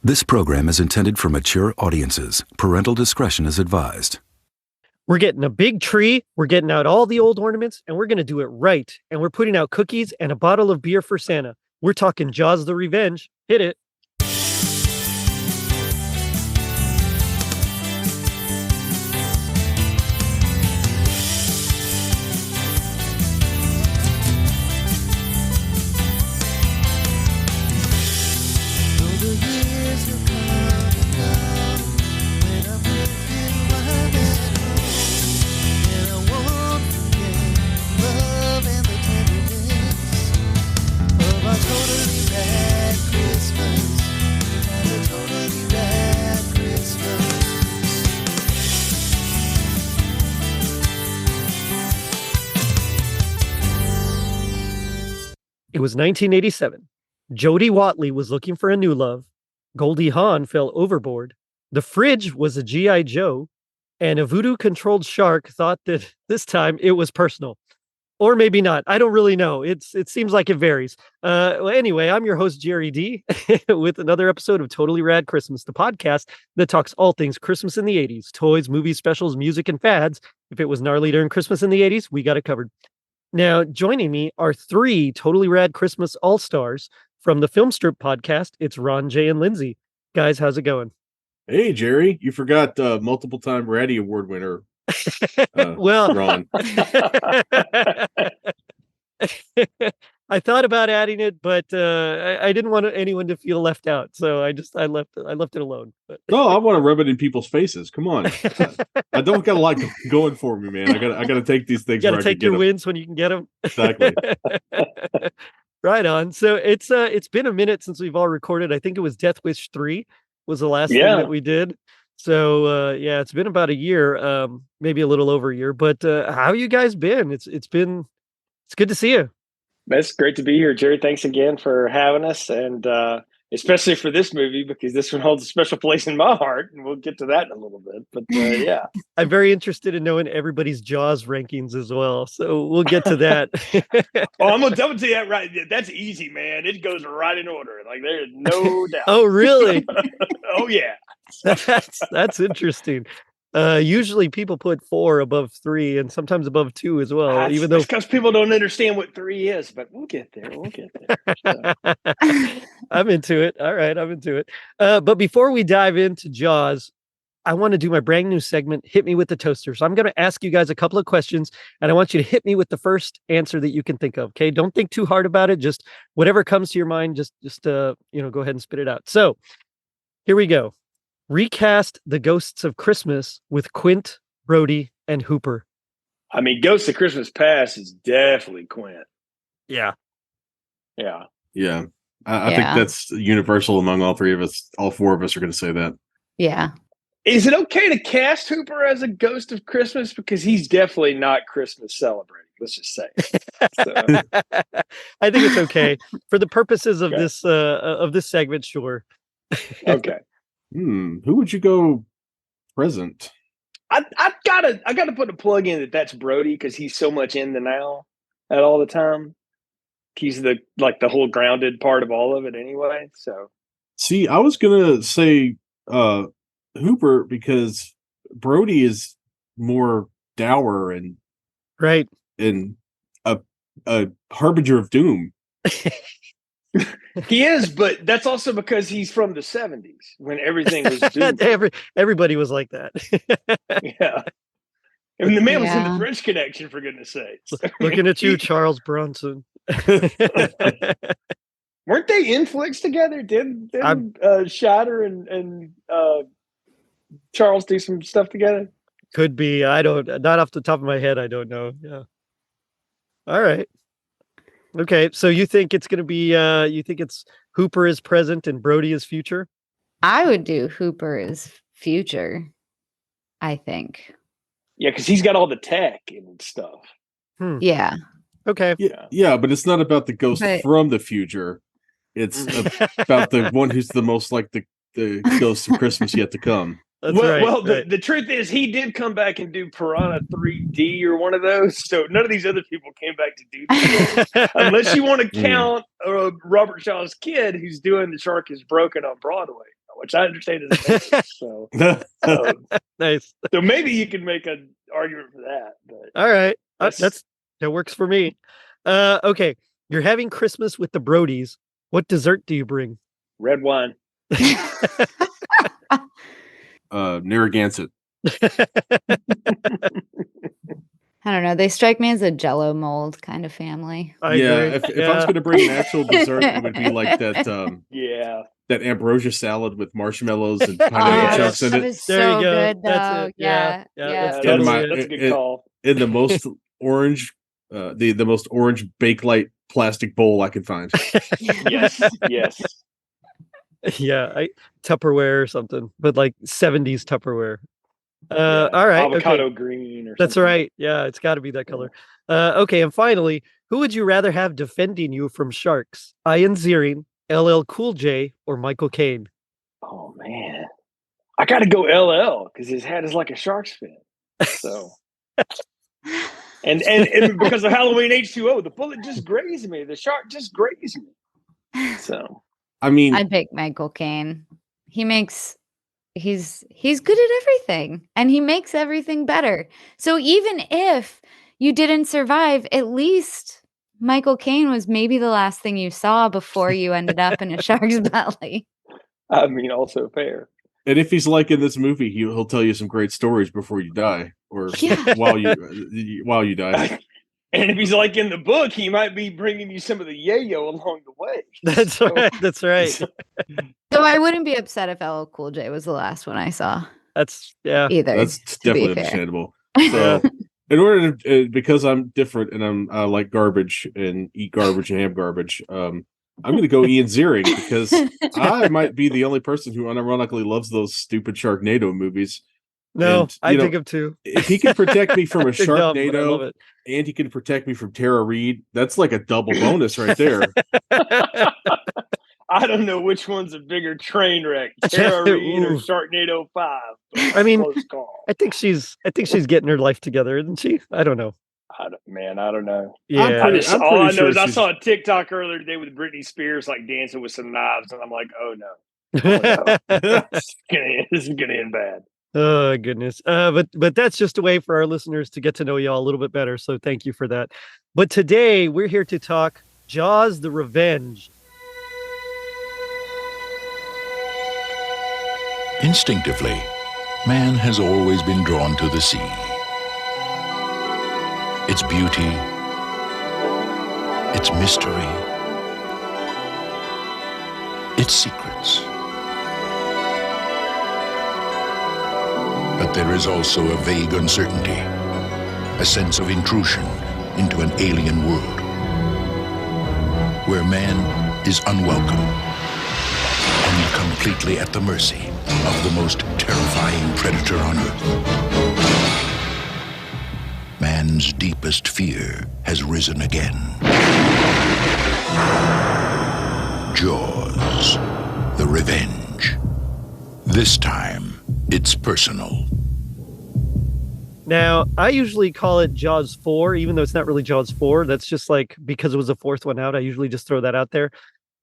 This program is intended for mature audiences. Parental discretion is advised. We're getting a big tree, we're getting out all the old ornaments, and we're going to do it right. And we're putting out cookies and a bottle of beer for Santa. We're talking Jaws the Revenge. Hit it. It was 1987. Jody Watley was looking for a new love. Goldie Hawn fell overboard. The fridge was a G.I. Joe. And a voodoo-controlled shark thought that this time it was personal. Or maybe not. I don't really know. It seems like it varies. Well, anyway, I'm your host, Jerry D, with another episode of Totally Rad Christmas, the podcast that talks all things Christmas in the 80s. Toys, movies, specials, music, and fads. If it was gnarly during Christmas in the 80s, we got it covered. Now, joining me are three Totally Rad Christmas All-Stars from the Film Strip podcast. It's Ron, Jay, and Lindsey. Guys, how's it going? Hey, Jerry, you forgot multiple-time Ratty Award winner, well, Ron. I thought about adding it, but I didn't want anyone to feel left out, so I left it alone. But... No, I want to rub it in people's faces. Come on, I don't got a lot going for me, man. I got to take these things. You got to take your wins when you can get them. Exactly. Right on. So it's been a minute since we've all recorded. I think it was Death Wish 3 was the last thing that we did. So it's been about a year, maybe a little over a year. But how you guys been? It's good to see you. It's great to be here, Jerry. Thanks again for having us, and especially for this movie, because this one holds a special place in my heart, and we'll get to that in a little bit. But yeah, I'm very interested in knowing everybody's Jaws rankings as well, so we'll get to that. I'm gonna tell you that right. That's easy, man. It goes right in order. Like there's no doubt. Oh, really? Oh, yeah. That's interesting. Usually people put 4 above 3 and sometimes above 2 as well. Even though because people don't understand what 3 is, but we'll get there. So. I'm into it. All right, I'm into it. But before we dive into Jaws, I want to do my brand new segment, Hit Me with the Toaster. So I'm going to ask you guys a couple of questions, and I want you to hit me with the first answer that you can think of. Okay, don't think too hard about it. Just whatever comes to your mind. Just go ahead and spit it out. So here we go. Recast the Ghosts of Christmas with Quint, Brody, and Hooper. I mean, Ghosts of Christmas Past is definitely Quint. Yeah. I think that's universal among all three of us. All 4 of us are going to say that. Yeah. Is it okay to cast Hooper as a Ghost of Christmas? Because he's definitely not Christmas celebrating. Let's just say. So. I think it's okay for the purposes of this segment. Sure. Okay. Who would you go present? I gotta put a plug in that's Brody, because he's so much in the now at all the time. He's the whole grounded part of all of it anyway. So see, I was gonna say Hooper, because Brody is more dour and right and a harbinger of doom. He is, but that's also because he's from the 70s when everything was doomed. Everybody was like that. Yeah. I mean, the man was in the French Connection, for goodness sakes. Looking at you, Charles Bronson. Weren't they in flicks together? Didn't Shatter and Charles do some stuff together? Could be. Not off the top of my head, I don't know. Yeah. All right. Okay, so you think it's going to be, it's Hooper is present and Brody is future? I would do Hooper is future, I think. Yeah, because he's got all the tech and stuff. Yeah. Okay. Yeah, but it's not about the ghost from the future. It's about the one who's the most like the ghost of Christmas yet to come. That's well, right. well, right. the truth is, he did come back and do Piranha 3D or one of those. So none of these other people came back to do these, unless you want to count Robert Shaw's kid, who's doing The Shark Is Broken on Broadway, which I understand is amazing. So, Nice. so maybe you can make an argument for that. But All right. That's- That works for me. Okay. You're having Christmas with the Brodies. What dessert do you bring? red wine. Narragansett. I don't know. They strike me as a Jello mold kind of family. I Yeah, agree. if I was going to bring an actual dessert, it would be like that. Yeah. That ambrosia salad with marshmallows and pineapple chunks in That it. is There you so go. good, That's though. it. Yeah. Yeah. That's In totally my- it. That's a good call. In the most orange, the most orange Bakelite plastic bowl I could find. Yes. Yes. Yeah, Tupperware or something, but like 70s Tupperware. Yeah. All right. Avocado Okay. green or That's something. right. Yeah, it's got to be that color. Okay, and finally, who would you rather have defending you from sharks? Ian Ziering, LL Cool J, or Michael Caine? Oh man, I got to go LL because his head is like a shark's fin. So, and because of Halloween H2O, the bullet just grazed me. The shark just grazed me. So, I mean, I'd pick Michael Caine. He's good at everything, and he makes everything better. So even if you didn't survive, at least Michael Caine was maybe the last thing you saw before you ended up in a shark's belly. I mean, also fair. and if he's like in this movie, he'll tell you some great stories before you die, or Yeah. while you die. And if he's like in the book, he might be bringing you some of the yayo along the way. That's So- right. That's right. So I wouldn't be upset if LL Cool J was the last one I saw That's either. That's to be definitely fair. understandable. So, in order to, because I'm different and I like garbage and eat garbage and have garbage, I'm going to go Ian Ziering because I might be the only person who unironically loves those stupid Sharknado movies. No, And, I dig him too. If he can protect me from a They're dumb, but I love Sharknado it. and he can protect me from Tara Reid, that's like a double bonus right there. I don't know which one's a bigger train wreck, Tara Reid or Ooh. Sharknado 5. I mean, Close call. I think she's getting her life together, isn't she? I don't know. I don't know. Yeah. I'm All I pretty know is sure I she's- saw a TikTok earlier today with Britney Spears like dancing with some knives, and I'm like, oh no, this is gonna end bad. Oh goodness. But that's just a way for our listeners to get to know y'all a little bit better. So thank you for that. But today we're here to talk Jaws: The Revenge. Instinctively, man has always been drawn to the sea. Its beauty, its mystery, its secrets. But there is also a vague uncertainty, a sense of intrusion into an alien world, where man is unwelcome and completely at the mercy of the most terrifying predator on Earth. Man's deepest fear has risen again. Jaws: The Revenge. This time, it's personal. Now, I usually call it Jaws 4, even though it's not really Jaws 4. That's just like because it was the fourth one out. I usually just throw that out there.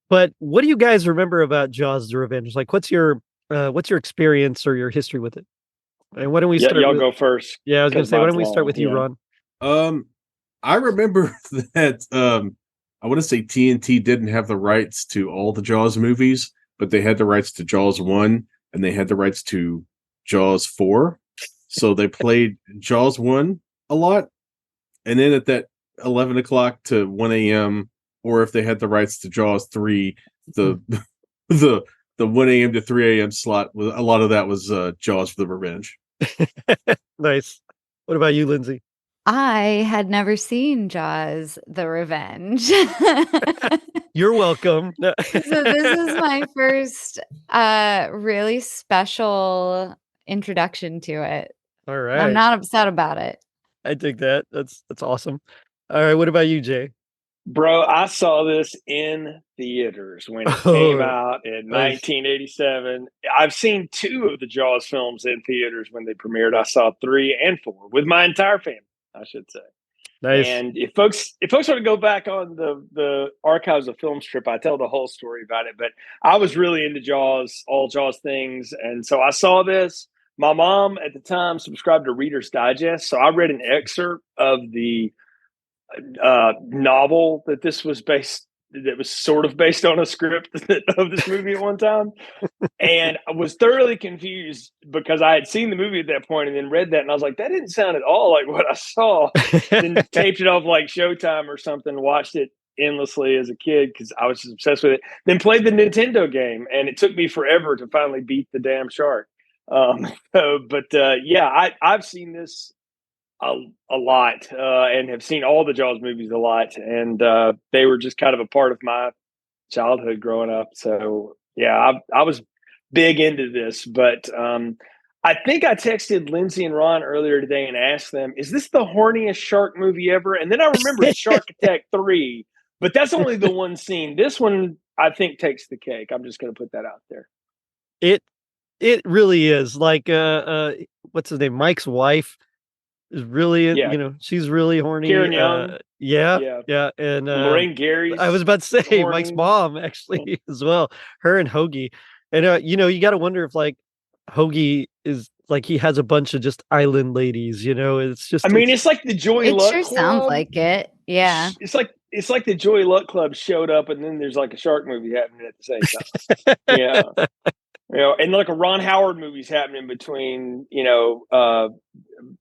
But what do you guys remember about Jaws: The Revenge? Like, what's your experience or your history with it? And why don't we Yeah, start? y'all with, go first. Yeah, I was going to 'cause say, why mine's don't we start long, with you, yeah. Ron? I remember that I want to say TNT didn't have the rights to all the Jaws movies, but they had the rights to Jaws 1 and they had the rights to Jaws 4. So they played Jaws 1 a lot. And then at that 11 o'clock to 1 a.m., or if they had the rights to Jaws 3, the 1 a.m. to 3 a.m. slot, a lot of that was Jaws for the Revenge. Nice. What about you, Lindsay? I had never seen Jaws: The Revenge. You're welcome. So this is my first really special introduction to it. All I'm right. not upset about it. I dig that. That's awesome. All right. What about you, Jay? Bro, I saw this in theaters when it came out in Nice. 1987. I've seen 2 of the Jaws films in theaters when they premiered. I saw 3 and 4 with my entire family, I should say. Nice. And if folks want to go back on the Archives of Film strip, I tell the whole story about it. But I was really into Jaws, all Jaws things, and so I saw this. My mom at the time subscribed to Reader's Digest, so I read an excerpt of the novel that was sort of based on a script of this movie at one time, and I was thoroughly confused because I had seen the movie at that point and then read that, and I was like, that didn't sound at all like what I saw. Then taped it off like Showtime or something, watched it endlessly as a kid because I was just obsessed with it. Then played the Nintendo game, and it took me forever to finally beat the damn shark. I've seen this a lot and have seen all the Jaws movies a lot, and they were just kind of a part of my childhood growing up. So yeah, I was big into this, but I think I texted Lindsey and Ron earlier today and asked them, is this the horniest shark movie ever? And then I remembered Shark Attack 3, but that's only the one scene. This one I think takes the cake. I'm just going to put that out there. It really is. Like what's his name? Mike's wife is really, she's really horny. Karen Young. Yeah. And Lorraine Gary's. I was about to say horny. Mike's mom actually as well. Her and Hoagie. And you got to wonder if like Hoagie is like he has a bunch of just island ladies. It's just. I mean, it's like the Joy Luck Club. It sure sounds like it. Yeah. It's like the Joy Luck Club showed up, and then there's like a shark movie happening at the same time. Yeah. And like a Ron Howard movie's happening between,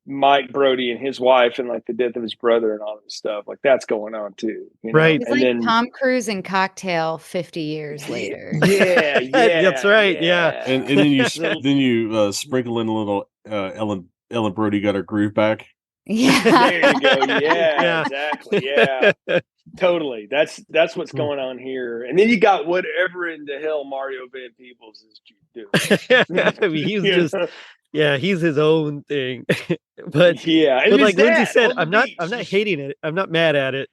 Mike Brody and his wife and like the death of his brother and all this stuff. Like that's going on too. Right. It's like Tom Cruise and Cocktail 50 years later. Yeah. That's right. Yeah. And then you sprinkle in a little Ellen Brody got her groove back. Yeah. There you go. Yeah. Exactly. Yeah. Totally. That's what's going on here. And then you got whatever in the hell Mario Van Peebles is doing. I mean, he's just he's his own thing. But but like Lindsey said, I'm not hating it. I'm not mad at it.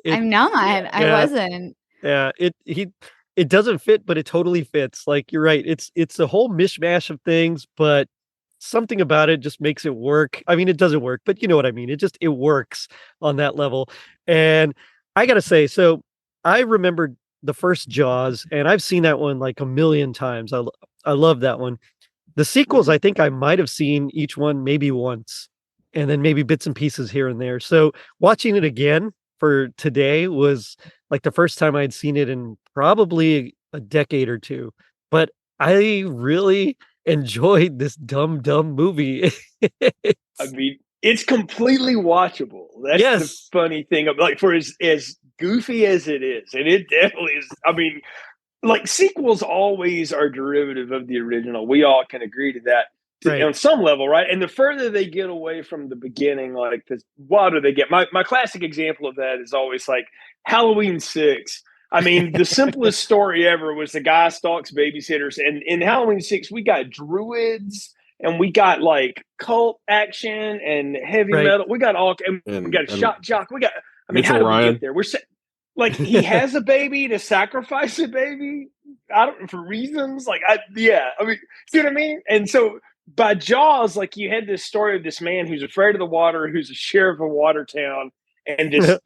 I'm not. I wasn't. Yeah, it doesn't fit, but it totally fits. Like you're right. It's a whole mishmash of things, but something about it just makes it work. I mean, it doesn't work, but you know what I mean. It works on that level. And I gotta say, so I remembered the first Jaws, and I've seen that one like a million times. I love that one. The sequels, I think I might have seen each one maybe once, and then maybe bits and pieces here and there. So watching it again for today was like the first time I'd seen it in probably a decade or two. But I really enjoyed this dumb movie. I mean, it's completely watchable. That's the funny thing. Like for as goofy as it is, and it definitely is. I mean, like sequels always are derivative of the original. We all can agree to that on some level, right? And the further they get away from the beginning, like the wilder they get. My classic example of that is always like Halloween 6. I mean, the simplest story ever was the guy stalks babysitters, and in Halloween 6, we got druids. And we got like cult action and heavy metal. We got all, and we got a shot jock. We got, I mean, how did we get there? We're like, he has a baby to sacrifice a baby. For reasons like, I mean, see what I mean? And so by Jaws, like you had this story of this man who's afraid of the water, who's a sheriff of water town, and this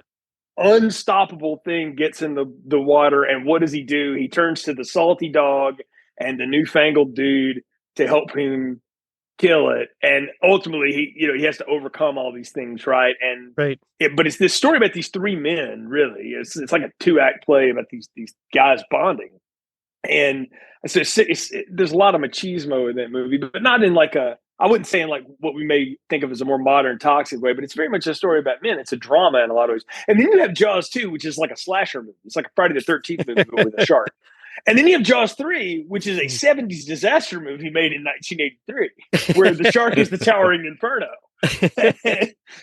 unstoppable thing gets in the water. And what does he do? He turns to the salty dog and the newfangled dude to help him kill it, and ultimately he has to overcome all these things, right? And but it's this story about these 3 men. Really, it's like a 2-act play about these guys bonding, and so there's a lot of machismo in that movie, but not in like I wouldn't say in like what we may think of as a more modern toxic way, but it's very much a story about men. It's a drama in a lot of ways. And then you have Jaws 2, which is like a slasher movie. It's like a Friday the 13th movie but with a shark. And then you have Jaws 3, which is a 70s disaster movie made in 1983, where the shark is the towering inferno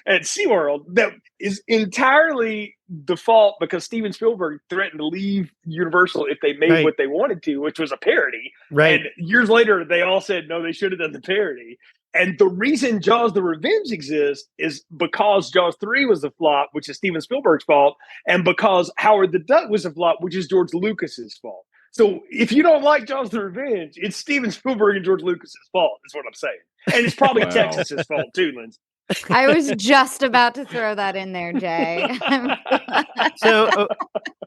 at SeaWorld. That is entirely the fault because Steven Spielberg threatened to leave Universal if they made what they wanted to, which was a parody. Right. And years later, they all said, no, they should have done the parody. And the reason Jaws: The Revenge exists is because Jaws 3 was a flop, which is Steven Spielberg's fault, and because Howard the Duck was a flop, which is George Lucas's fault. So if you don't like Jaws: The Revenge, it's Steven Spielberg and George Lucas's fault, is what I'm saying. And it's probably Wow. Texas's fault too, Lindsey. I was just about to throw that in there, Jay. So,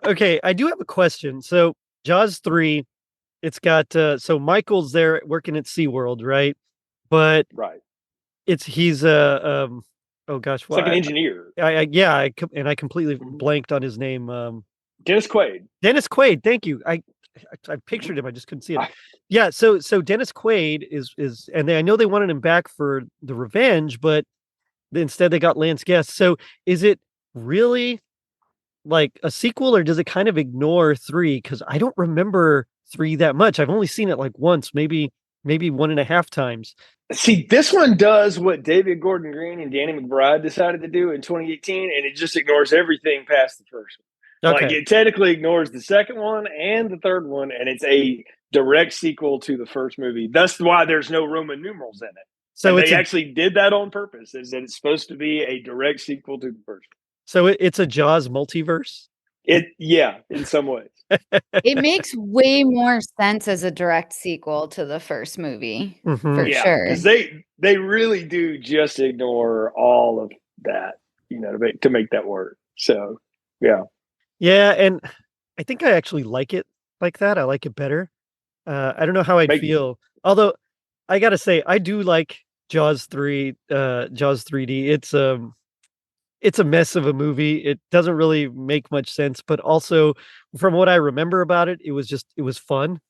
okay, I do have a question. So Jaws 3, it's got, so Michael's there working at SeaWorld, right? But Right. he's oh gosh, It's like an engineer. I completely Mhm. blanked on his name. Dennis Quaid. Dennis Quaid, thank you. I pictured him, I just couldn't see it. I- Yeah, so Dennis Quaid is, and I know they wanted him back for The Revenge, but instead they got Lance Guest. So is it really like a sequel, or does it kind of ignore 3? Because I don't remember 3 that much. I've only seen it like once, maybe 1.5 times. See, this one does what David Gordon Green and Danny McBride decided to do in 2018, and it just ignores everything past the first one. Okay. Like, it technically ignores the second one and the third one, and it's a direct sequel to the first movie. That's why there's no Roman numerals in it. So And it's they a, actually did that on purpose, is that it's supposed to be a direct sequel to the first it's a Jaws multiverse. one. Yeah, in some ways. It makes way more sense as a direct sequel to the first movie, Mhm. for Yeah, sure. because they really do just ignore all of that, to make that work. So, yeah. Yeah, and I think I actually like it like that. I like it better. I don't know how I'd Make- feel. Although I gotta say, I do like Jaws 3, Jaws 3D. It's a mess of a movie. It doesn't really make much sense, but also from what I remember about it, it was fun.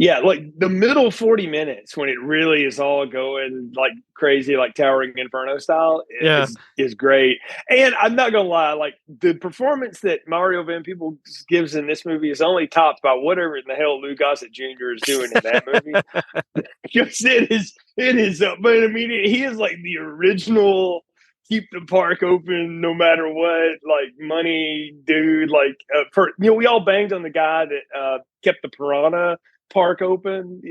Yeah, like the middle 40 minutes when it really is all going like crazy, like Towering Inferno style, Yeah. is great. And I'm not gonna lie, like the performance that Mario Van Peebles gives in this movie is only topped by whatever in the hell Lou Gossett Jr. is doing in that movie. Because it is. But I mean, he is like the original keep the park open no matter what, like money dude. Like, we all banged on the guy that kept the Piranha Park open.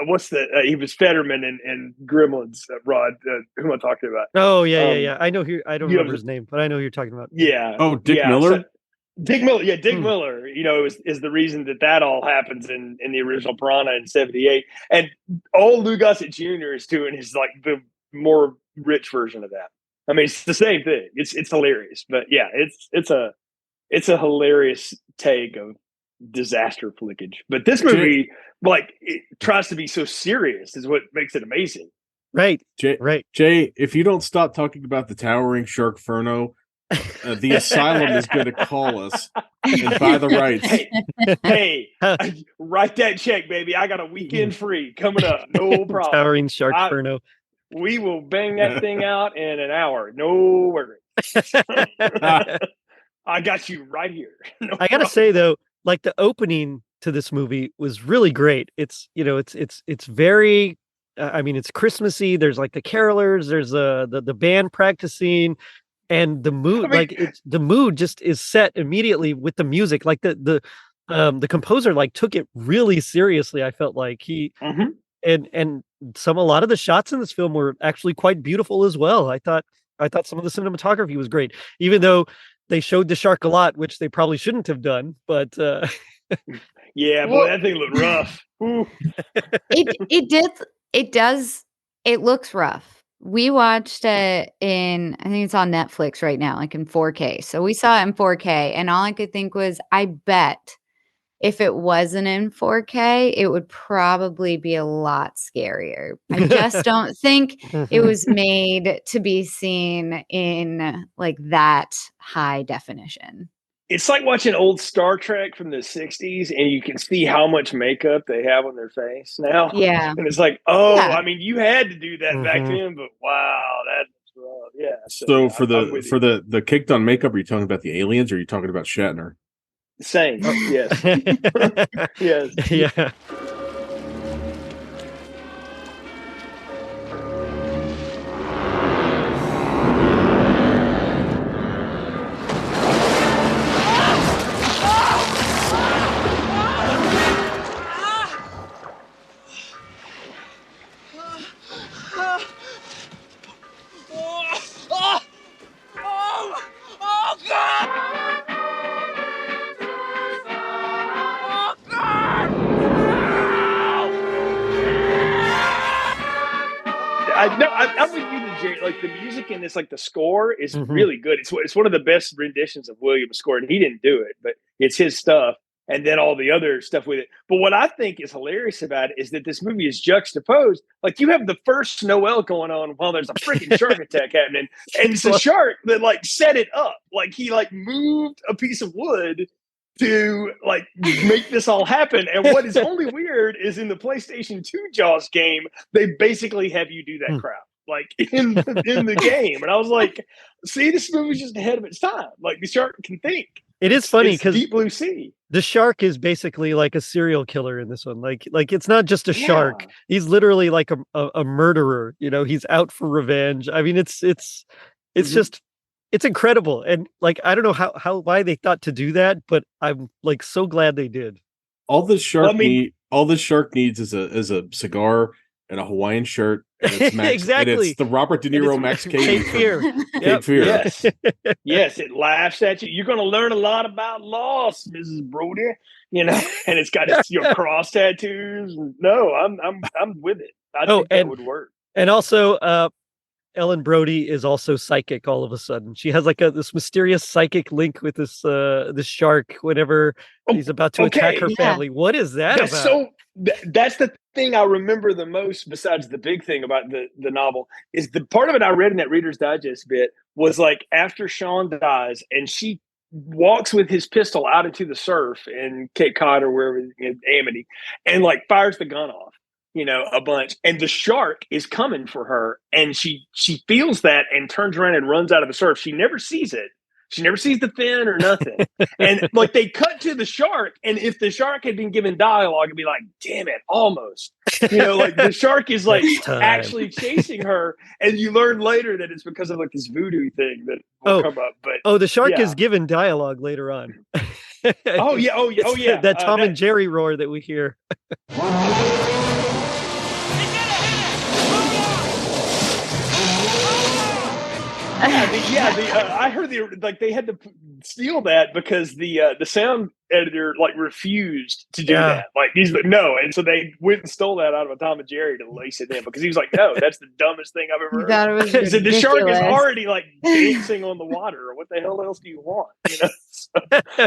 What's the? He was Fetterman and Gremlins. Rod, who am I talking about? Oh yeah. I know who. I don't you know, remember his name, but I know who you're talking about. Yeah. Oh, Dick yeah, Miller? so- Dick Miller, yeah, Dick Hmm. Miller, is the reason that all happens in the original Piranha in '78, and all Lou Gossett Jr. is doing is like the more rich version of that. I mean, it's the same thing. It's hilarious, but yeah, it's a hilarious take of disaster flickage. But this movie, like, it tries to be so serious, is what makes it amazing. Right, Jay, right. Jay, if you don't stop talking about the Towering Sharkferno, the asylum is going to call us and buy the rights. Hey, write that check, baby. I got a weekend free coming up. No problem. Towering Sharkferno. We will bang that thing out in an hour. No worries. I got you right here. No I gotta problem. say though, like the opening to this movie was really great. It's it's very, I mean, it's Christmassy. There's like the carolers. There's the band practicing, and the mood, I mean- like the mood just is set immediately with the music. Like the composer like took it really seriously. I felt like he Mhm. and a lot of the shots in this film were actually quite beautiful as well. I thought some of the cinematography was great, even though they showed the shark a lot, which they probably shouldn't have done. But Yeah, boy, Well- that thing looked rough. Ooh. It looks rough. We watched it I think it's on Netflix right now, like in 4K. So we saw it in 4K, and all I could think was, I bet if it wasn't in 4K, it would probably be a lot scarier. I just don't think it was made to be seen in like that high definition. It's like watching old Star Trek from the 60s, and you can see how much makeup they have on their face now. Yeah. And it's like, Yeah. I mean, you had to do that back Mhm. then, but wow, that's rough. Yeah. So yeah, for I'm with you. the caked on makeup, are you talking about the aliens or are you talking about Shatner? Same. Yes. Yes. yeah. I'm with you, Jerry. Like the music in this, like the score is really good. It's one of the best renditions of Williams' score, and he didn't do it, but it's his stuff. And then all the other stuff with it. But what I think is hilarious about it is that this movie is juxtaposed. Like you have the first Noel going on while there's a freaking shark attack happening, and it's a shark that like set it up. Like he like moved a piece of wood to like make this all happen. And what is only weird is in the PlayStation 2 Jaws game, they basically have you do that crap. Like in the game. And I was like, see, this movie's just ahead of its time. Like the shark can think. It is funny because Deep Blue Sea. The shark is basically like a serial killer in this one. Like it's not just a shark. He's literally like a murderer. You know, he's out for revenge. I mean, it's just it's incredible. And like I don't know why they thought to do that, but I'm like so glad they did. All this shark needs is a cigar and a Hawaiian shirt. And it's Max, exactly. And it's the Robert De Niro Max Caine Fear. Cape Fear. Yes. Yes, it laughs at you. You're going to learn a lot about loss, Mrs. Brody. You know, and it's got your cross tattoos. No, I'm with it. I think that would work. And also, Ellen Brody is also psychic. All of a sudden, she has like this mysterious psychic link with this shark. Whenever he's about to attack her family, what is that about? So that's the thing I remember the most. Besides the big thing about the novel is the part of it I read in that Reader's Digest bit was like after Sean dies and she walks with his pistol out into the surf in Cape Cod or wherever in Amity and like fires the gun off. You know, a bunch, and the shark is coming for her, and she feels that and turns around and runs out of the surf. She never sees it. She never sees the fin or nothing. And like they cut to the shark, and if the shark had been given dialogue, it'd be like, "Damn it, almost." You know, like the shark is like actually chasing her, and you learn later that it's because of like this voodoo thing that will come up. But the shark is given dialogue later on. Oh yeah. That Tom and Jerry roar that we hear. I heard they had to steal that because the sound editor like refused to do that. Like he's like no, and so they went and stole that out of a Tom and Jerry to lace it in because he was like, no, that's the dumbest thing I've ever heard. He said the shark is already like dancing on the water. What the hell else do you want? You know?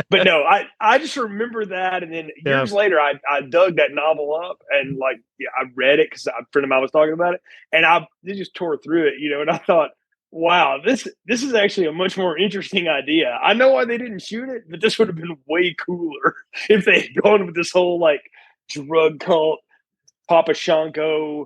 But no, I just remember that, and then years later, I dug that novel up and like I read it because a friend of mine was talking about it, and I just tore through it, you know, and I thought, wow, this is actually a much more interesting idea. I know why they didn't shoot it, but this would have been way cooler if they had gone with this whole like drug cult, Papa Shanko,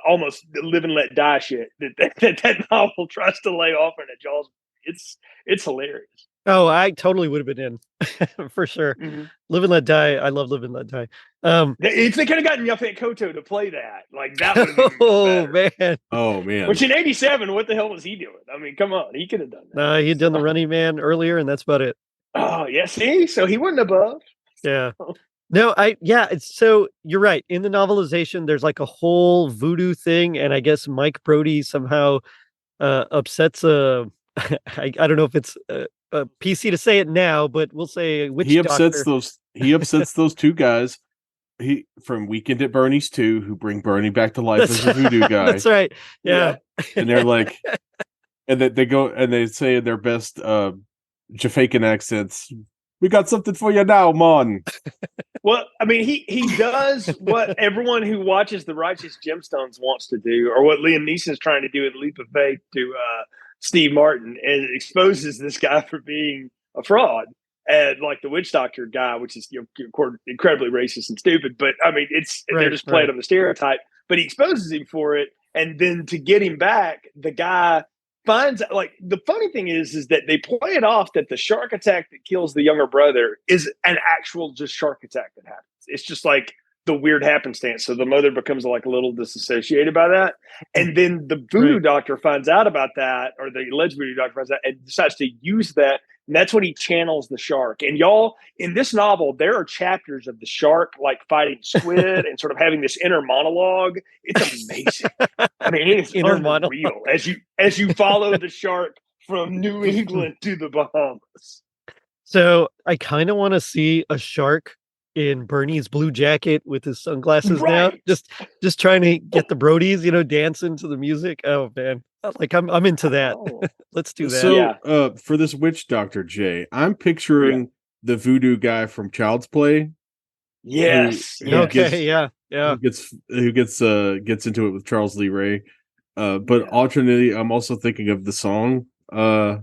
almost live and let die shit that novel tries to lay off in it. Jaws, it's hilarious. Oh, I totally would have been in for sure. Mm-hmm. Live and Let Die. I love Live and Let Die. If they could have gotten Yaphet Kotto to play that, like that would have been man. Oh man. Which in '87, what the hell was he doing? I mean, come on, he could have done that. No, he'd done the Running Man earlier, and that's about it. Oh yeah, see, so he wasn't above. Yeah. No, it's so you're right. In the novelization, there's like a whole voodoo thing, and I guess Mike Brody somehow upsets I don't know if it's PC to say it now, but we'll say he upsets those two guys. He from Weekend at Bernie's 2 who bring Bernie back to life as a voodoo guy. That's right. Yeah. And they're like, and they go and they say in their best Jamaican accents, "We got something for you now, man." Well, I mean, he does what everyone who watches The Righteous Gemstones wants to do, or what Liam Neeson's trying to do in Leap of Faith to Steve Martin, and it exposes this guy for being a fraud, and like the witch doctor guy, which is incredibly racist and stupid. But I mean, they're just playing on the stereotype. But he exposes him for it, and then to get him back, the guy finds like the funny thing is that they play it off that the shark attack that kills the younger brother is an actual just shark attack that happens. It's just like the weird happenstance. So the mother becomes like a little disassociated by that. And then the voodoo doctor finds out about that, or the alleged voodoo doctor finds out and decides to use that. And that's when he channels the shark. And y'all, in this novel, there are chapters of the shark like fighting squid and sort of having this inner monologue. It's amazing. I mean, it is unreal as you follow the shark from New England to the Bahamas. So I kind of want to see a shark in Bernie's blue jacket with his sunglasses now, Right. just trying to get the Brodies, dancing to the music. Oh man, like I'm into that. Oh. Let's do that. So, Yeah. for this witch doctor, Jay, I'm picturing the voodoo guy from Child's Play. Yes. who yes. Okay, yeah. who gets into it with Charles Lee Ray. But alternately, I'm also thinking of the song. I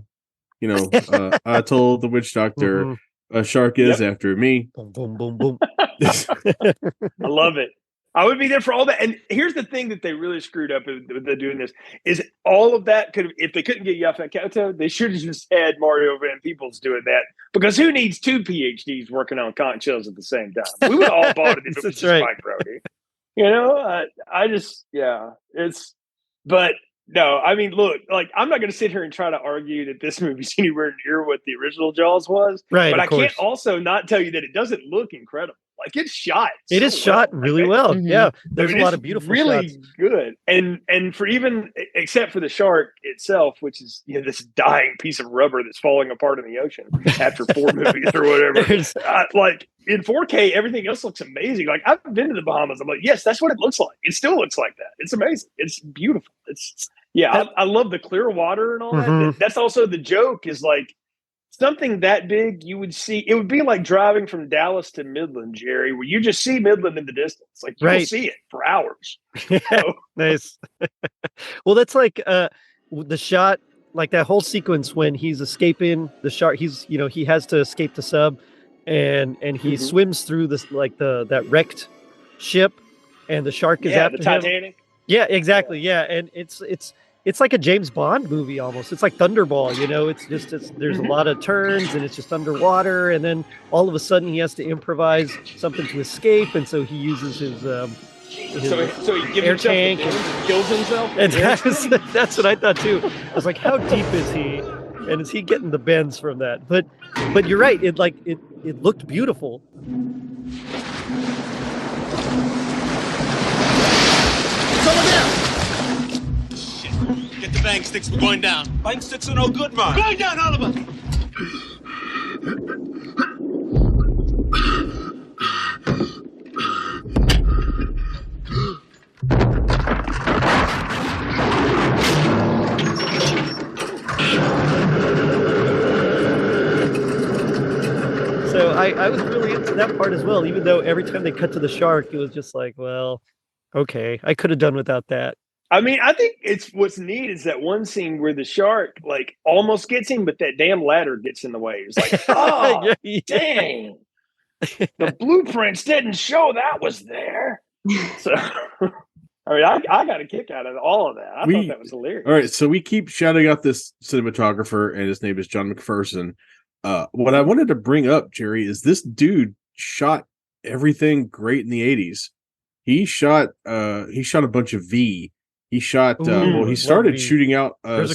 told the witch doctor Mhm. a shark is after me. Boom, boom, boom, boom. I love it. I would be there for all that. And here's the thing that they really screwed up with doing this is all of that could have, if they couldn't get Yaphet Kotto, they should have just had Mario Van Peebles doing that. Because who needs two PhDs working on conch shells at the same time? We would have all bought it if it was That's just right. Mike Brody. But no, I mean, look, like I'm not going to sit here and try to argue that this movie's anywhere near what the original Jaws was. Right, But of I course. can't also not tell you that it doesn't look incredible. Like it's shot. It is shot really well. Mhm. Yeah, there's a lot it's of beautiful really shots. good. And for even except for the shark itself, which is this dying piece of rubber that's falling apart in the ocean after 4 movies or whatever. There's- Like in 4K, everything else looks amazing. Like I've been to the Bahamas. I'm like, yes, that's what it looks like. It still looks like that. It's amazing. It's beautiful. I love the clear water and all Mhm. that. That's also the joke is like something that big you would see. It would be like driving from Dallas to Midland, Jerry, where you just see Midland in the distance. Like you'll Right. see it for hours. Yeah, So, nice. Well, that's like the shot, like that whole sequence when he's escaping the shark. He's he has to escape the sub, and he Mhm. swims through this like that wrecked ship, and the shark is yeah, after the him. Titanic. Yeah, exactly. Yeah, and it's like a James Bond movie almost. It's like Thunderball, there's a lot of turns and it's just underwater, and then all of a sudden he has to improvise something to escape, and so he uses his So he gives air himself tank the bends and kills himself. and that's what I thought too. I was like, how deep is he? And is he getting the bends from that? But you're right. It looked beautiful. Get the bang sticks, we're going down. Bang sticks are no good, man. Going down, Oliver! So I was really into that part as well, even though every time they cut to the shark, it was just like, well, okay, I could have done without that. I mean, I think what's neat is that one scene where the shark like almost gets him, but that damn ladder gets in the way. It's like, oh, Yeah. dang. The blueprints didn't show that was there. So, I mean, I got a kick out of all of that. I thought that was hilarious. All right, so we keep shouting out this cinematographer, and his name is John McPherson. What I wanted to bring up, Jerry, is this dude shot everything great in the 80s. He shot a bunch of V. He shot he started shooting out on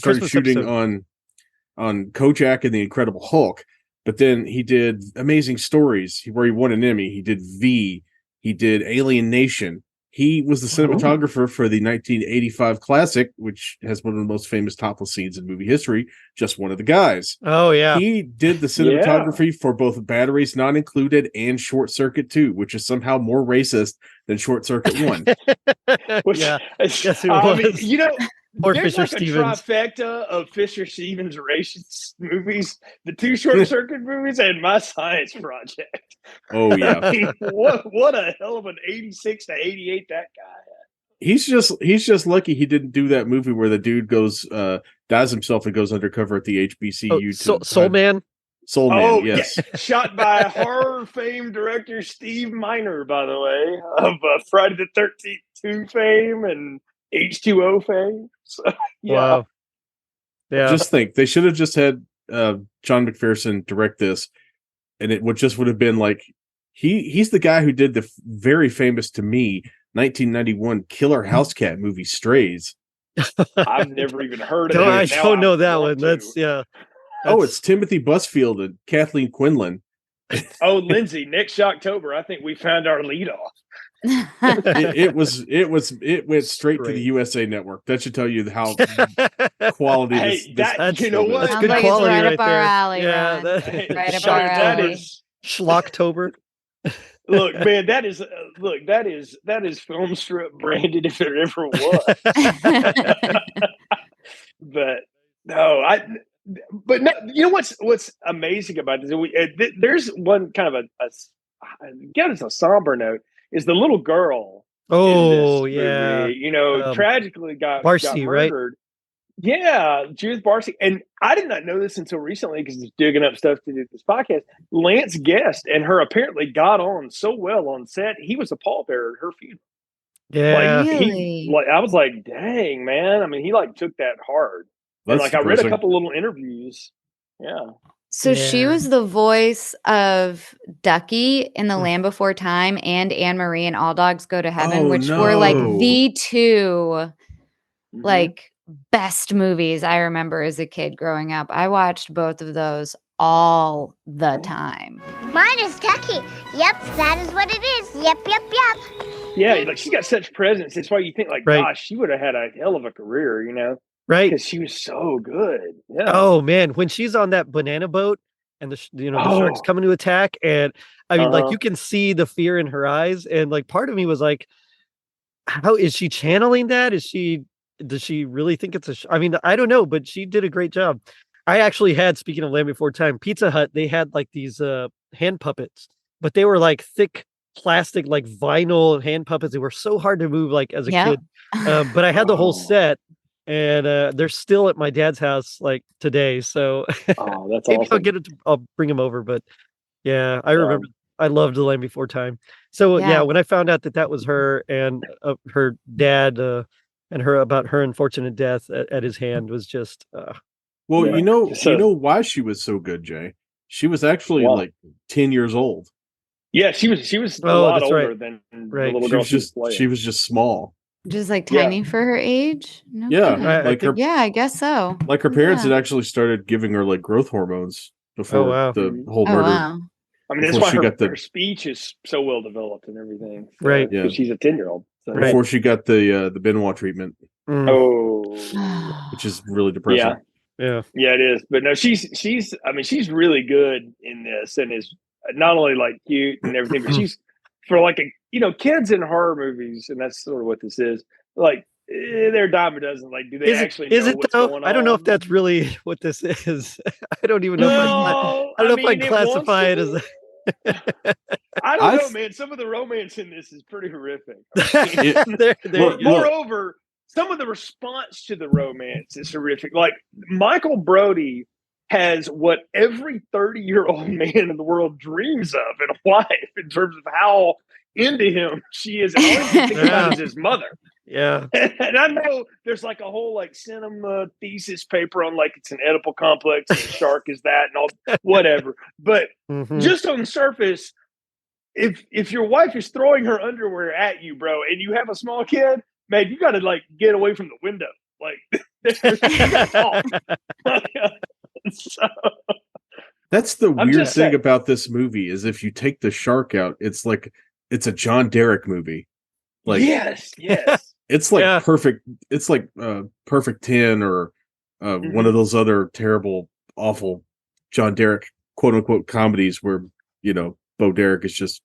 Kojak and the Incredible Hulk, but then he did Amazing Stories where he won an Emmy. He did V. He did Alien Nation. He was the cinematographer for the 1985 classic, which has one of the most famous topless scenes in movie history, Just One of the Guys. Oh, yeah. He did the cinematography for both Batteries Not Included and Short Circuit 2, which is somehow more racist than Short Circuit 1. Which, yeah. Yes, it I was. mean, Or there's Fisher like Stevens. a trifecta of Fisher Stevens racist movies, the 2 Short Circuit movies, and My Science Project. Oh, yeah. I mean, what a hell of an 86 to 88 that guy had. He's just lucky he didn't do that movie where the dude dies himself and goes undercover at the HBCU. Soul Man. Soul Man, Oh, yes. yeah. Shot by horror fame director Steve Miner, by the way, of Friday the 13th 2 fame and H2O fame. So, yeah. Wow. Yeah. Just think, they should have just had John McPherson direct this, and it would have been like he's the guy who did the very famous to me 1991 killer house cat movie Strays. I've never even heard of it. I don't know that one. That's it's Timothy Busfield and Kathleen Quinlan. Oh, Lindsey, next October, I think we found our lead off. it went straight to the USA Network. That should tell you how quality Hey, this you know what? That's good Sounds like quality it's right right up our there. alley, Yeah, Ron. that- Right up our That alley. is Schlocktober. Look, man, that is film strip branded if there ever was. But no, but no, you know what's amazing about this? There's one kind of again, it's a somber note. Is the little girl? Oh in this yeah, movie, you know, tragically got Barcy, right? murdered. Yeah, Judith Barcy. And I did not know this until recently because I was digging up stuff to do this podcast. Lance Guest and her apparently got on so well on set. He was a pallbearer at her funeral. Yeah. Really? I was like, dang, man. I mean, he like took that hard. And That's like I read a depressing. couple little interviews. Yeah. So she Yeah. was the voice of Ducky in The Mm. Land Before Time and Anne Marie and All Dogs Go to Heaven, Oh, which were like no. the two Mhm. like best movies I remember as a kid growing up. I watched both of those all the time. Mine is Ducky. Yep, that is what it is. Yep. Yeah, like she's got such presence. That's why you think like, Right. gosh, she would have had a hell of a career, you know, Right. because she was so good. Yeah. Oh man, when she's on that banana boat and the shark's Oh. coming to attack, and I mean, like Uh-huh. you can see the fear in her eyes, and like part of me was like, how is she channeling that? Does she really think it's I mean, I don't know, but she did a great job. I actually had, speaking of Land Before Time, Pizza Hut, they had like these hand puppets, but they were like thick plastic, like vinyl hand puppets. They were so hard to move like as a Yep. kid. But I had the whole Oh. set, and they're still at my dad's house like today. So Oh, that's maybe I'll awesome. I'll bring them over. But yeah, I Yeah. remember I loved The Land Before Time. So yeah, Yeah. when I found out that was her and her dad and her unfortunate death at his hand was just Well, Yeah. you know So- why she was so good, Jay. She was actually Wow. like 10 years old. Yeah, she was a Oh, lot that's older right. than the Right. little She girl was just playing. she was just small. Just like Yeah. tiny for her age? No Yeah, kidding. I like her think- Yeah, I guess so. like her parents Yeah. had actually started giving her like growth hormones before wow. the Mhm. whole Oh, murder. wow. I mean, that's before why she got the- her speech is so well developed and everything. So, Right. Yeah. Because she's a 10-year-old. So. Right. Before she got the Benoit treatment, Mm, Oh. which is really depressing. Yeah. yeah. Yeah, it is. But no, she's really good in this and is not only like cute and everything, but she's for like kids in horror movies, and that's sort of what this is. Like they're a dime a dozen. Like, do they actually know what's going on? I don't know if that's really what this is. I don't even know No, I don't know if I'd mean, it wants classify to it as I don't know, I've- man. Some of the romance in this is pretty horrific. there Look, you go. Moreover, some of the response to the romance is horrific. Like Michael Brody has what every 30-year-old man in the world dreams of in a wife in terms of how into him she is. And all he can think about is his mother. Yeah. And I know there's like a whole like cinema thesis paper on like it's an Oedipal complex and the shark is that and all whatever. But Mhm. just on the surface, if your wife is throwing her underwear at you, bro, and you have a small kid, man, you got to like get away from the window. Like, you gotta talk. So, That's the I'm weird just thing saying. about this movie is if you take the shark out, it's like it's a John Derek movie. Like yes. it's like Yeah. perfect. It's like Perfect 10 or one of those other terrible, awful John Derek quote unquote comedies where Bo Derek is just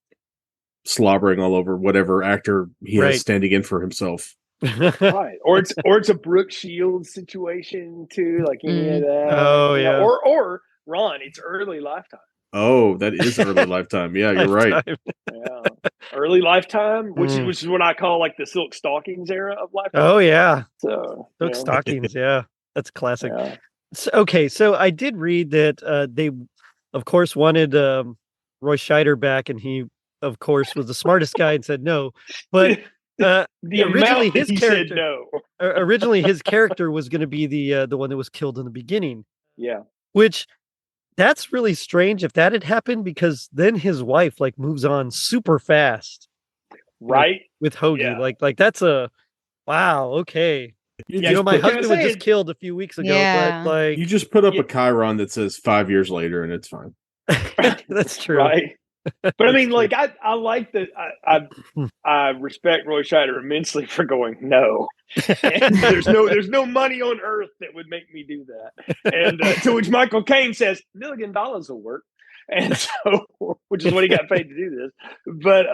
slobbering all over whatever actor he Right. has standing in for himself. Right. Or it's a Brooke Shields situation too, like any of that. Oh, You know, yeah. Or Ron, it's early Lifetime. Oh, that is early Lifetime. Yeah, you're right. Lifetime. Yeah. Early Lifetime, which Mm. is what I call like the Silk Stockings era of Lifetime. Oh yeah. So Silk stockings, yeah. That's classic. Yeah. So I did read that they of course wanted Roy Scheider back, and he of course was the smartest guy and said no. But The originally amount that his he character said no. originally his character was going to be the one that was killed in the beginning, Yeah. which that's really strange if that had happened, because then his wife like moves on super fast Right. with Hoagie. Yeah. Like that's a wow, okay. Yeah, My can I husband was say just it- killed a few weeks ago, Yeah. but like You just put up Yeah. a Chiron that says 5 years later, and it's fine. that's true. Right. But I That's mean, true. like I like that. I respect Roy Scheider immensely for going no. And there's no money on earth that would make me do that. And to which Michael Caine says, $1 million will work. and so which is what he got paid to do this. But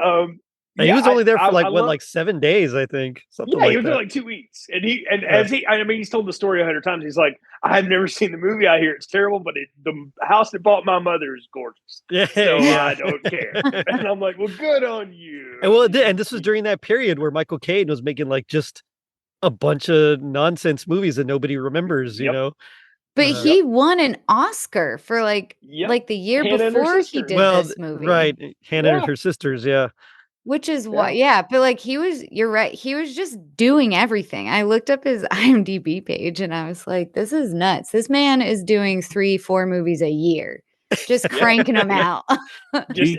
And he was only there for I love, like 7 days, I think, something yeah, like he was that. there like 2 weeks, and I mean, he's told the story 100 times. He's like, I've never seen the movie. I hear it's terrible, but the house that bought my mother is gorgeous. Yeah, So yeah. I don't care. And I'm like, well, good on you. And this was during that period where Michael Caine was making like just a bunch of nonsense movies that nobody remembers, you Yep. know. But he won an Oscar for like the year Hannah and her before he sister. did Well, this movie. right, Hannah and Yeah. her sisters, yeah. Which is why, yeah, but like you're right. He was just doing everything. I looked up his IMDb page and I was like, this is nuts. This man is doing 3-4 movies a year, just cranking them out. Just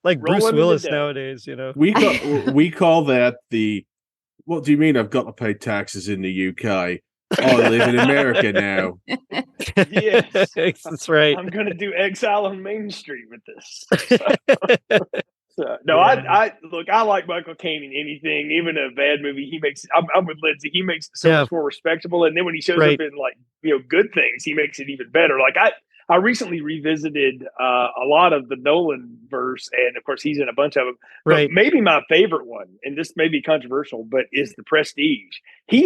like Bruce rolling in the Willis dough. nowadays, you know. We call that the. What do you mean? I've got to pay taxes in the UK. I live in America now. Yes, That's right. I'm going to do Exile on Main Street with this. So, no, I look. I like Michael Caine in anything, even a bad movie. He makes. I'm with Lindsey. He makes it so much more respectable. And then when he shows up in like good things, he makes it even better. Like I recently revisited a lot of the Nolan verse, and of course he's in a bunch of them. But maybe my favorite one, and this may be controversial, but is The Prestige. He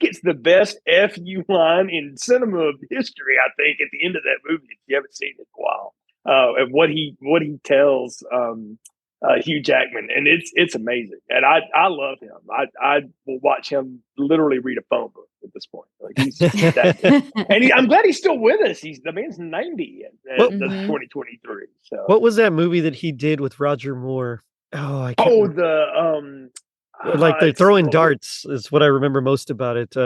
gets the best FU line in cinema history, I think, at the end of that movie. If you haven't seen it in a while, and what he tells Hugh Jackman, and it's amazing, and I love him. I will watch him literally read a phone book at this point. Like he's that good. And I'm glad he's still with us. The man's 90 in 2023. So what was that movie that he did with Roger Moore? Oh, I can't. Like they're throwing darts is what I remember most about it.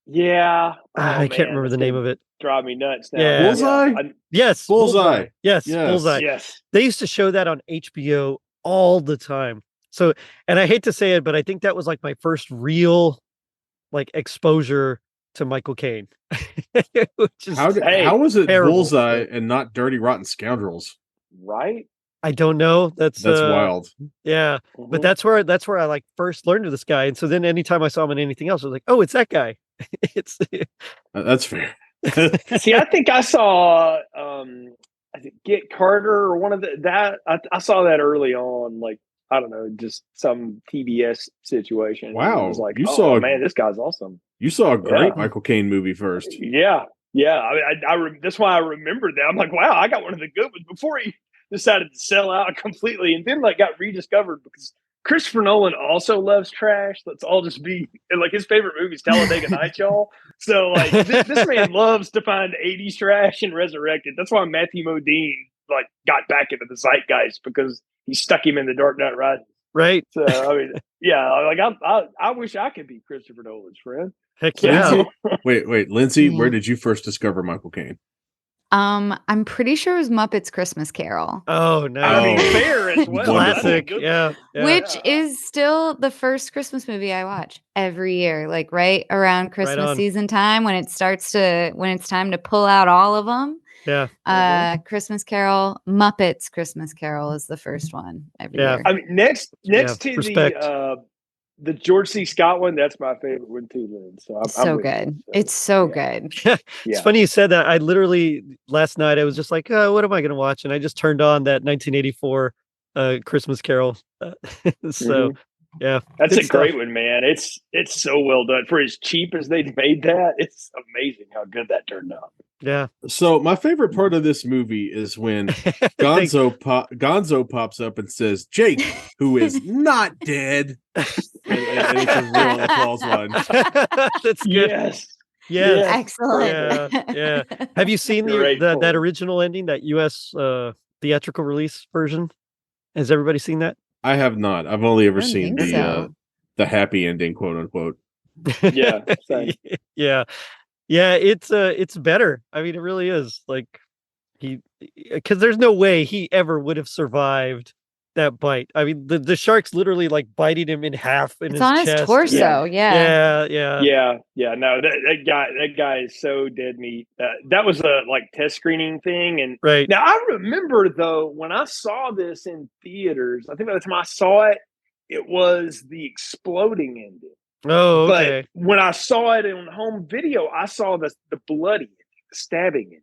Yeah, I can't remember the name of it. Drive me nuts now. Yeah. Bullseye? Yes, Bullseye. Yes, Bullseye. Yes. They used to show that on HBO all the time. So, and I hate to say it, but I think that was like my first real like exposure to Michael Caine. How was it terrible, Bullseye and not Dirty Rotten Scoundrels? Right? I don't know. That's wild. Yeah. But that's where I like first learned of this guy. And so then anytime I saw him in anything else, I was like, oh, it's that guy. It's that's fair. See, I think I saw I think Get Carter or one of I saw that early on, like I don't know, just some TBS situation. Wow, I was like, man, this guy's awesome. You saw a great Michael Caine movie first. Yeah. That's why I remembered that. I'm like, wow, I got one of the good ones before he decided to sell out completely, and then like got rediscovered because Christopher Nolan also loves trash. Let's all just be, and like his favorite movie is Talladega Nights, y'all. So like this man loves to find 80s trash and resurrect it. That's why Matthew Modine like got back into the zeitgeist, because he stuck him in The Dark Knight Rises. Right. So I mean, yeah, like I wish I could be Christopher Nolan's friend. Heck yeah. Wait, Lindsey, where did you first discover Michael Caine? I'm pretty sure it was Muppets Christmas Carol. Oh no! I mean, fair as well. Classic, yeah. Which is still the first Christmas movie I watch every year, like right around Christmas season time when it's time to pull out all of them. Yeah. Christmas Carol, Muppets Christmas Carol is the first one every year. I mean, next to the George C. Scott one, that's my favorite one too, Lynn. So I'm good. It's so good. It's funny you said that. I literally last night I was just like, oh, what am I going to watch? And I just turned on that 1984 Christmas Carol. Yeah, that's a great one, man. It's so well done for as cheap as they made that. It's amazing how good that turned out. Yeah. So my favorite part of this movie is when Gonzo pops up and says, "Jake, who is not dead," and it's a real applause line. That's good. Yes. Excellent. Yeah. Have you seen that original ending, that US theatrical release version? Has everybody seen that? I have not. I've only ever seen the happy ending, quote unquote. Yeah. Same. Yeah, it's better. I mean, it really is. Like because there's no way he ever would have survived that bite. I mean, the shark's literally like biting him in half in his chest. On his torso. Yeah. No, that guy is so dead meat. That was a like test screening thing, and right now I remember though when I saw this in theaters. I think by the time I saw it, it was the exploding ending. Oh, okay. But when I saw it on home video, I saw the bloody ending, the stabbing ending.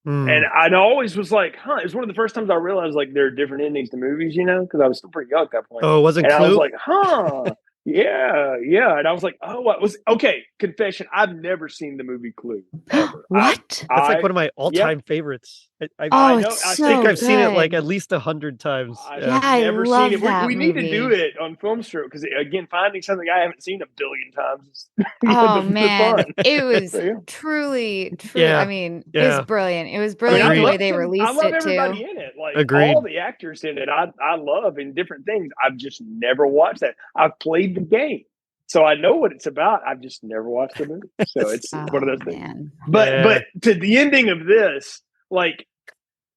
And I always was like, huh, it's one of the first times I realized like there are different endings to movies, because I was still pretty young at that point. Oh, it wasn't And Clue? I was like, huh. Yeah. And I was like, oh, what was okay? Confession: I've never seen the movie Clue ever. What? That's like one of my all-time favorites. Oh, know. it's I so think I've seen it like good. at least 100 times. Yeah, I never love seen it. that We need to do movie. it on Film Stroke because again, finding something I haven't seen a billion times is Oh the man, fun. it was So, yeah. truly. Yeah, I mean, it yeah. was brilliant. It was I brilliant Agreed. the way they I released love it everybody too. in it. Like Agreed. all the actors in it, I love in different things. I've just never watched that. I've played the game, so I know what it's about. I've just never watched the movie. So it's one of those things. Man. But to the ending of this, like,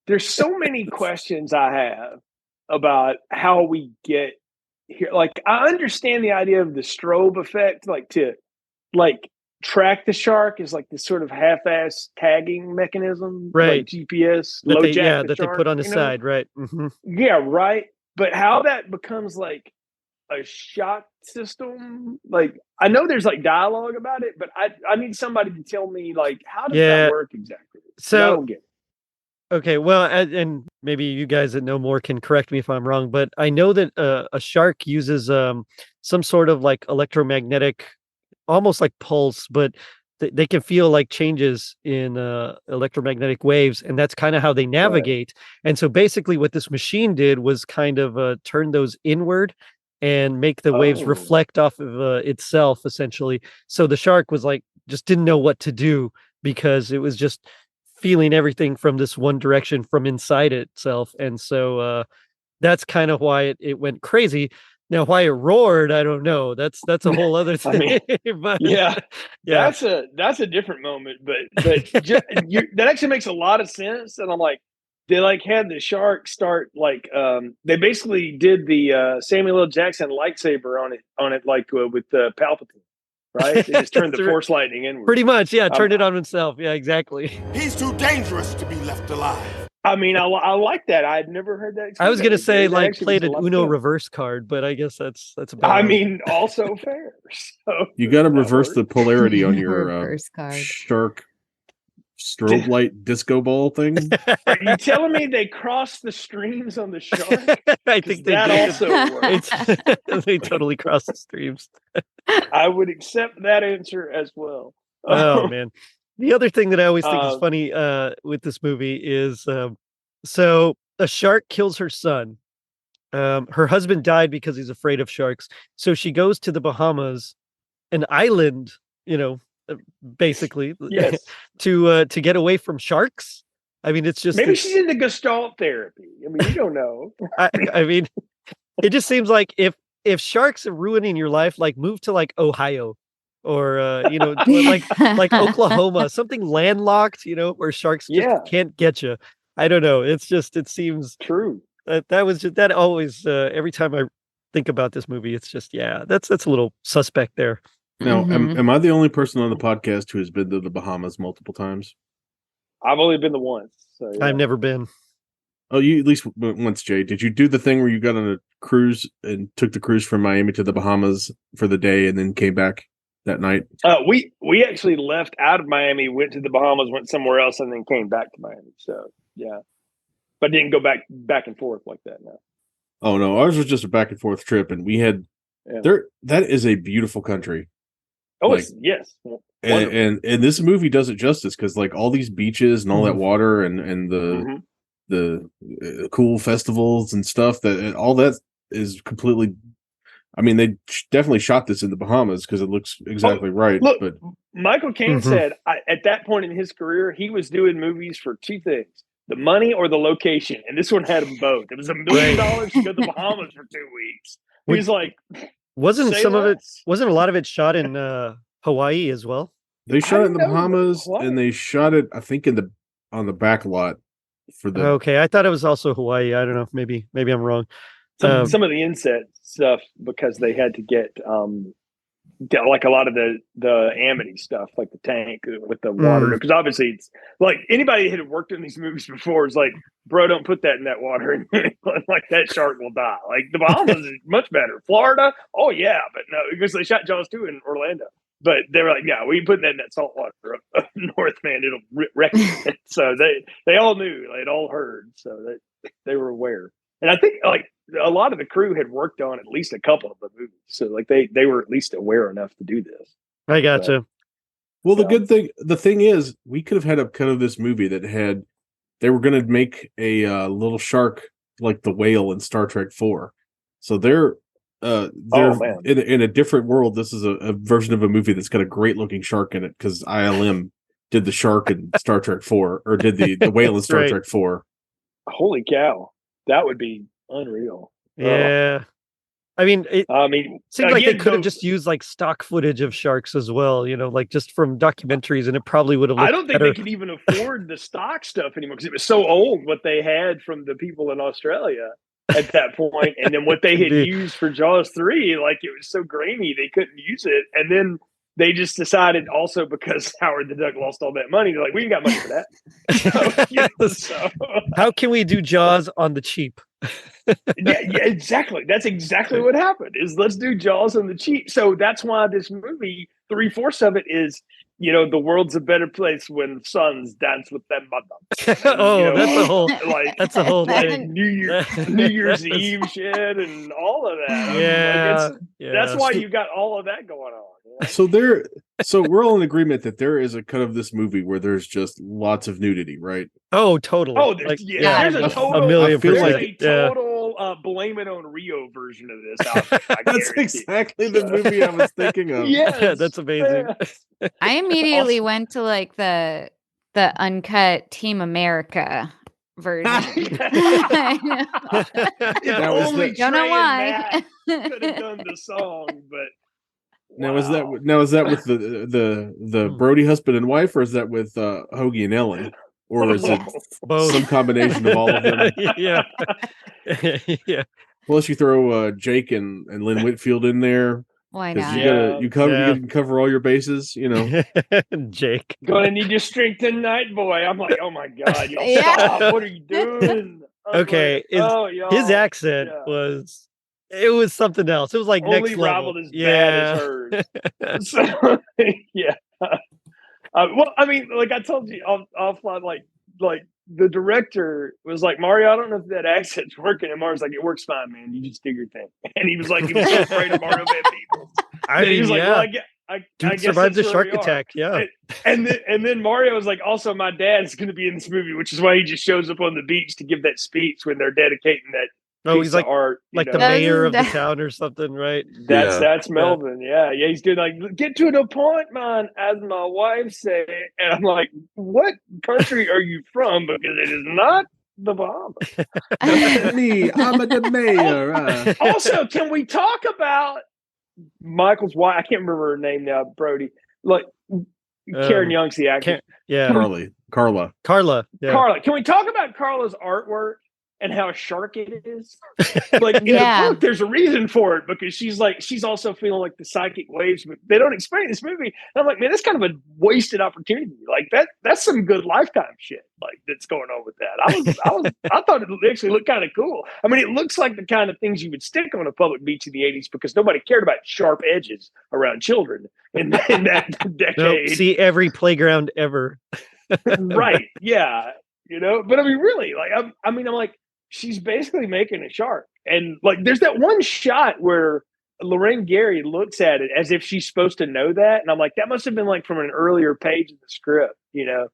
there's so many questions I have about how we get here. Like, I understand the idea of the strobe effect, like to like track the shark is like this sort of half-ass tagging mechanism, Right. like GPS, That they, LoJack the that shark, they put on the side, right? Yeah, right. But how that becomes like a shock system, like I know there's like dialogue about it, but I need somebody to tell me like how does that work exactly? So I don't get it. Okay, well, and maybe you guys that know more can correct me if I'm wrong, but I know that a shark uses some sort of like electromagnetic, almost like pulse, but they can feel like changes in electromagnetic waves, and that's kind of how they navigate. Right. And so basically what this machine did was kind of turn those inward and make the waves reflect off of itself, essentially. So the shark was like, just didn't know what to do because it was just feeling everything from this one direction from inside itself. And so that's kind of why it went crazy. Now, why it roared, I don't know. That's a whole other thing. I mean, but, yeah, that's a different moment. But that actually makes a lot of sense. And I'm like, they like had the shark start like they basically did the Samuel L. Jackson lightsaber on it like with Palpatine. Right? They just turned the force lightning inward. Pretty much, yeah. Turned it on himself. Yeah, exactly. He's too dangerous to be left alive. I mean, I like that. I'd never heard that. I was gonna say like played an Uno reverse card, but I guess that's about. I mean, also fair. So you got to reverse the polarity on your reverse card. Shark strobe light disco ball thing. Are you telling me they crossed the streams on the shark? I think that also works. They totally crossed the streams. I would accept that answer as well. Oh man. The other thing that I always think is funny with this movie is so a shark kills her son. Her husband died because he's afraid of sharks. So she goes to the Bahamas, an island, basically, yes, to get away from sharks. I mean, it's just maybe she's into Gestalt therapy. I mean, you don't know. I mean, it just seems like if sharks are ruining your life, like move to like Ohio or like Oklahoma, something landlocked, where sharks just can't get you. I don't know. It seems true. That always every time I think about this movie, it's just that's a little suspect there. Now, am I the only person on the podcast who has been to the Bahamas multiple times? I've only been the once. So, I've never been. Oh, you at least once, Jay. Did you do the thing where you got on a cruise and took the cruise from Miami to the Bahamas for the day and then came back that night? We actually left out of Miami, went to the Bahamas, went somewhere else, and then came back to Miami. So yeah, but didn't go back and forth like that. No. Oh no, ours was just a back and forth trip, and we had there. That is a beautiful country. Oh, yes. And this movie does it justice because like all these beaches and all that water and the cool festivals and stuff that all that is completely. I mean, they definitely shot this in the Bahamas because it looks exactly right. Look, but Michael Caine said at that point in his career, he was doing movies for two things: the money or the location. And this one had them both. It was $1 million to go to the Bahamas for 2 weeks. He was like, wasn't a lot of it shot in Hawaii as well? They shot it in the Bahamas and they shot it, I think, on the back lot for the. Okay, I thought it was also Hawaii. I don't know. Maybe I'm wrong. Some of the inset stuff because they had to get like a lot of the Amity stuff, like the tank with the water, because obviously it's like anybody that had worked in these movies before is like, bro, don't put that in that water, like that shark will die. Like the Bahamas is much better. Florida, oh yeah, but no, because they shot Jaws 2 in Orlando. But they were like, yeah, we put that in that salt water up north, man. It'll wreck it. So they all knew, they'd all heard, so they were aware. And I think like a lot of the crew had worked on at least a couple of the movies, so like they were at least aware enough to do this. I gotcha. Well, the thing is, we could have had a cut of this movie that had they were going to make a little shark like the whale in Star Trek 4. So they're in a different world. This is a version of a movie that's got a great looking shark in it because ILM did the shark in Star Trek 4 or did the whale in Star Trek 4. Holy cow, that would be unreal. Yeah. I mean, seems like they could have just used like stock footage of sharks as well, like just from documentaries, and it probably would have looked I don't think better. they could even afford the stock stuff anymore because it was so old what they had from the people in Australia at that point, and then what they had used for Jaws 3, like it was so grainy they couldn't use it. And then they just decided also because Howard the Duck lost all that money, they're like, we ain't got money for that. So, how can we do Jaws on the cheap? yeah, exactly. That's exactly what happened. Is let's do Jaws on the cheap. So that's why this movie, 3/4 of it is, the world's a better place when sons dance with their mother. That's a whole like thing. New Year's Eve shit and all of that. That's why you got all of that going on. So we're all in agreement that there is a cut of this movie where there's just lots of nudity, right? Oh, totally. Oh, there's a total, blame it on Rio version of this. That's exactly the movie I was thinking of. Yeah, that's amazing. I immediately went to like the uncut Team America version. Don't know why. Could have done the song, but. Now is that with the Brody husband and wife, or is that with Hoagie and Ellen, or is it both? Some combination of all of them? Yeah. Plus, you throw Jake and Lynn Whitfield in there. Why not? You can cover all your bases. Jake. Gonna need your strength tonight, boy. I'm like, oh my god, stop! What are you doing? Okay, his accent was. It was something else. It was like only next level. Rivaled as bad as hers. So, yeah. Well, I mean, like I told you offline, like the director was like, Mario, I don't know if that accent's working. And Mario's like, it works fine, man. You just do your thing. And he was like, he was so afraid of Mario Van Peebles. He was like, well, I guess survived the shark attack. Yeah. And then Mario was like, also, my dad's going to be in this movie, which is why he just shows up on the beach to give that speech when they're dedicating that. Oh, he's like art, the mayor of the town or something, right? That's Melvin. Yeah. He's doing like, get to the point, man, as my wife said. And I'm like, what country are you from? Because it is not the Bahamas. Me, I'm the mayor. Also, can we talk about Michael's wife? I can't remember her name now, Brody. Like Karen Young's the actor. Carla. Yeah. Carla. Can we talk about Carla's artwork? And how shark it is. Like in the book, there's a reason for it because she's also feeling like the psychic waves, but they don't explain this movie. And I'm like, man, that's kind of a wasted opportunity. Like that's some good Lifetime shit, like that's going on with that. I thought it actually looked kind of cool. I mean, it looks like the kind of things you would stick on a public beach in the 80s because nobody cared about sharp edges around children in that decade. Nope, see every playground ever. Right. Yeah. But I mean, really, like, I'm like, she's basically making a shark. And like, there's that one shot where Lorraine Gary looks at it as if she's supposed to know that. And I'm like, that must have been like from an earlier page of the script, because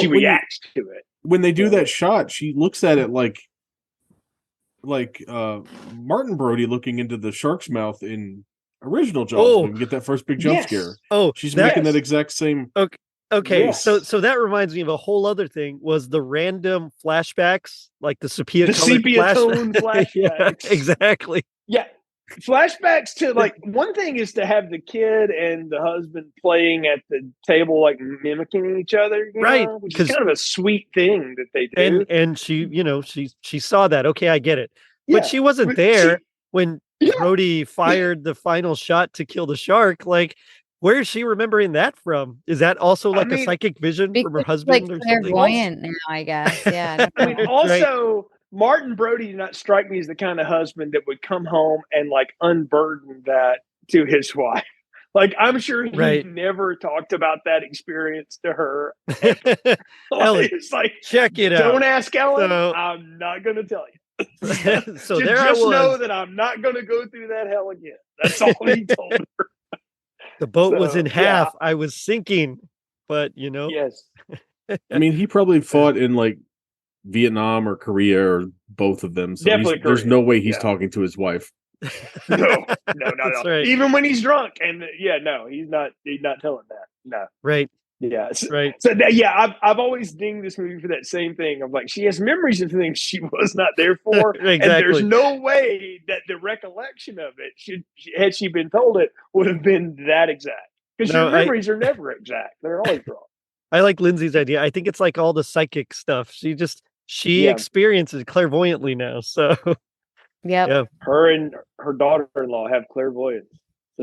she reacts to it. When they do that shot, she looks at it like Martin Brody looking into the shark's mouth in original Jaws when we get that first big jump scare. Oh, she's making that exact same. Okay, so that reminds me of a whole other thing. Was the random flashbacks, like the sepia tone flashbacks? Yeah, exactly. Yeah, flashbacks to like one thing is to have the kid and the husband playing at the table, like mimicking each other, right? Which is kind of a sweet thing that they do. And she, she saw that. Okay, I get it, but she wasn't there when Brody fired the final shot to kill the shark. Like, where is she remembering that from? Is that also like a psychic vision from her husband or something? Clairvoyant now, I guess. Yeah. I mean, also, Martin Brody did not strike me as the kind of husband that would come home and like unburden that to his wife. Like, I'm sure he Right. never talked about that experience to her. Ellen, It's like, check it don't out. ask Ellen. So- I'm not going to tell you. So there I just know was. that I'm not going to go through that hell again. That's all he told her. The boat was in So, half. I was sinking, but Yes. I mean, he probably fought in like Vietnam or Korea or both of them. So Definitely there's Korea. no way he's Yeah. talking to his wife. No, not That's at all. right. Even when he's drunk, and no, he's not telling that. No, Right. yeah, Right. So I've always dinged this movie for that same thing. I'm like, she has memories of things she was not there for, and there's Exactly. no way that the recollection of it had she been told it, would have been that exact. Because No, your memories are never exact; they're always wrong. I like Lindsay's idea. I think it's like all the psychic stuff. She Yeah. experiences it clairvoyantly now. So Yep. yeah. Her and her daughter-in-law have clairvoyance,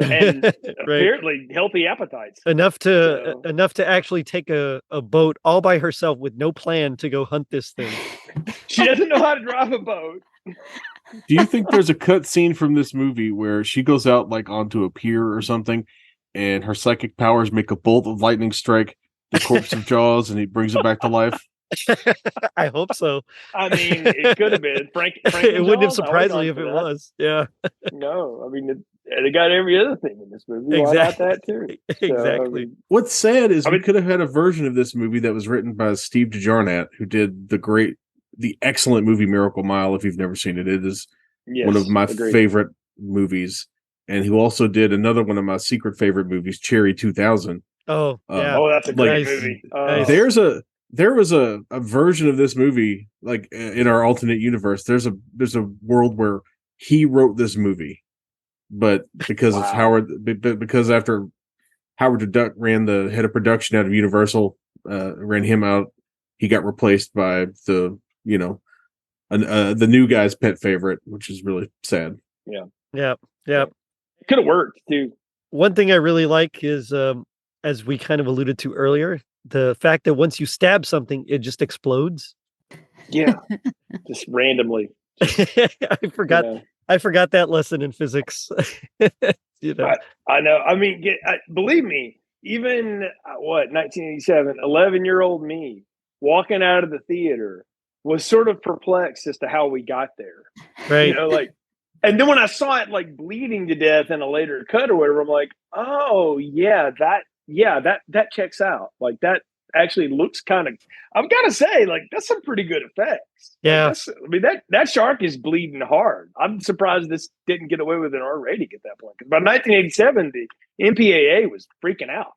and apparently healthy appetites. Enough to actually take a boat all by herself with no plan to go hunt this thing. She doesn't know how to drive a boat. Do you think there's a cut scene from this movie where she goes out like onto a pier or something, and her psychic powers make a bolt of lightning strike the corpse of Jaws, and he brings it back to life? I hope so. I mean, it could have been Frank. It wouldn't have Jaws, I surprised was me on if for it that. was. Yeah. No, I mean they got every other thing in this movie. Why not that too? Exactly. What's sad is we could have had a version of this movie that was written by Steve DeJarnett, who did the excellent movie Miracle Mile. If you've never seen it, it is one of my favorite movies, and who also did another one of my secret favorite movies, Cherry 2000. Oh, yeah. That's a great movie. There was a version of this movie, like in our alternate universe. There's a world where he wrote this movie, but because of because after Howard Duck ran the head of production out of Universal, ran him out, he got replaced by the new guy's pet favorite, which is really sad. Yeah. It could have worked too. One thing I really like is, as we kind of alluded to earlier, the fact that once you stab something, it just explodes. Yeah, just randomly. I forgot that lesson in physics. I know. I mean, believe me, even 1987, 11-year-old me walking out of the theater was sort of perplexed as to how we got there. Right. And then when I saw it like bleeding to death in a later cut or whatever, I'm like, oh yeah, that checks out. Like that actually looks kind of, I've got to say, like that's some pretty good effects. Yeah. That shark is bleeding hard. I'm surprised this didn't get away with an R rating at that point. Because by 1987, the MPAA was freaking out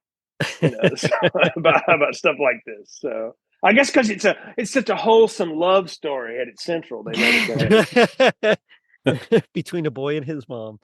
about stuff like this. So I guess because it's such a wholesome love story at its central, they let it go. Between a boy and his mom.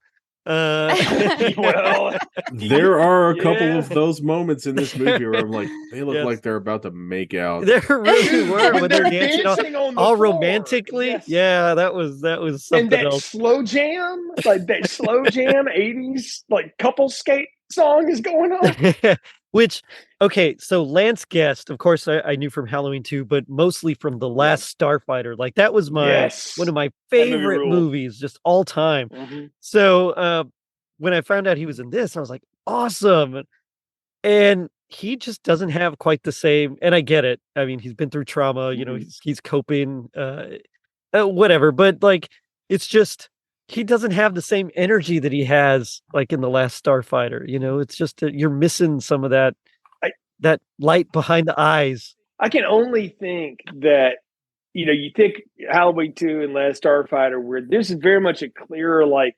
Well, there are a couple of those moments in this movie where I'm like, they look like they're about to make out. There really were when they're dancing on the all floor. romantically. Yes. Yeah, that was something and that else. slow jam, like that slow jam 80s like couple skate song is going on. Which, okay, so Lance Guest, of course, I knew from Halloween 2, but mostly from The Last Starfighter. Like that was one of my favorite movies, just all time. Mm-hmm. So when I found out he was in this, I was like, awesome. And he just doesn't have quite the same, and I get it. I mean, he's been through trauma, he's coping, whatever. But like, it's just, he doesn't have the same energy that he has like in The Last Starfighter. It's just you're missing some of that light behind the eyes. I can only think that, you think Halloween 2 and Last Starfighter, where this is very much a clearer like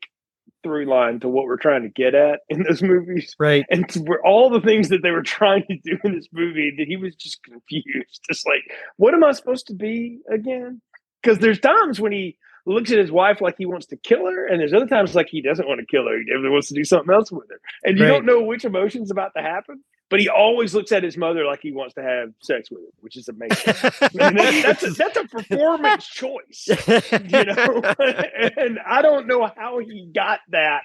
through line to what we're trying to get at in those movies. Right. And where all the things that they were trying to do in this movie, that he was just confused. Just like, what am I supposed to be again? Because there's times when he looks at his wife like he wants to kill her, and there's other times like he doesn't want to kill her. He definitely wants to do something else with her. And you don't know which emotion's about to happen, but he always looks at his mother like he wants to have sex with her, which is amazing. I mean, that's a performance choice, and I don't know how he got that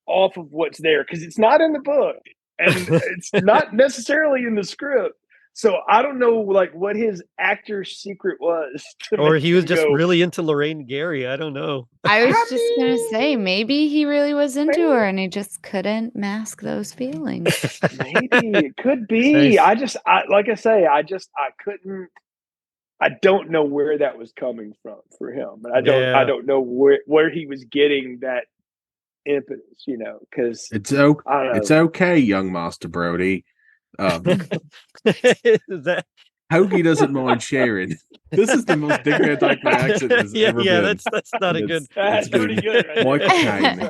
off of what's there, because it's not in the book and it's not necessarily in the script. So I don't know, like, what his actor's secret was. Or he was just really into Lorraine Gary. I don't know. I was just gonna say, maybe he really was into her and he just couldn't mask those feelings. Maybe it could be. Nice. Like I say, I couldn't. I don't know where that was coming from for him, and I don't know where he was getting that impetus. Because it's okay, young Master Brody. Is that Hoagie doesn't mind sharing. This is the most dignified accent there's ever been. That's not a good. That's pretty good. Right? Michael Caine.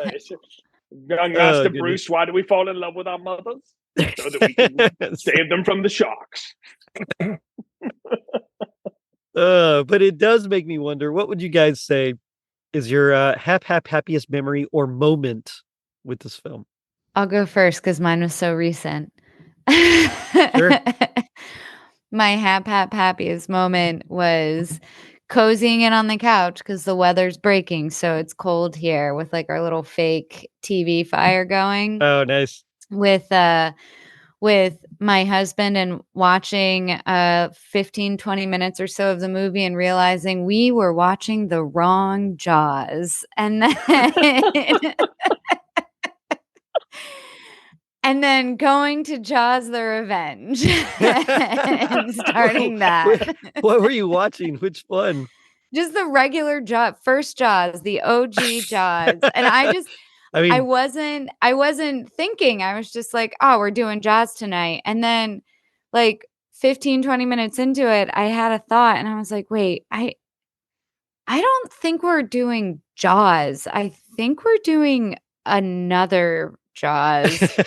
Young Master Bruce, why do we fall in love with our mothers? So that we can save them from the sharks. But it does make me wonder. What would you guys say is your happiest memory or moment with this film? I'll go first because mine was so recent. Sure. My happiest moment was cozying in on the couch because the weather's breaking, so it's cold here with like our little fake TV fire going. Oh, nice. With my husband and watching 15-20 minutes or so of the movie and realizing we were watching the wrong Jaws. And then and then going to Jaws the Revenge and starting that. What were you watching? Which one? Just the regular Jaws, first Jaws, the OG Jaws. And I wasn't thinking. I was just like, oh, we're doing Jaws tonight. And then like 15-20 minutes into it, I had a thought and I was like, wait, I don't think we're doing Jaws. I think we're doing another Jaws.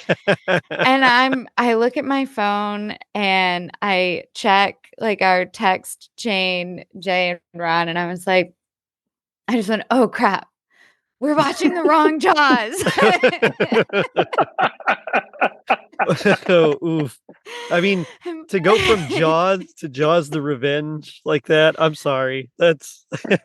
And I look at my phone and I check like our text chain, Jay and Ron, and I was like, I just went, oh crap, we're watching the wrong Jaws. Oh, oof. I mean, to go from Jaws to Jaws the Revenge like that, I'm sorry. That's a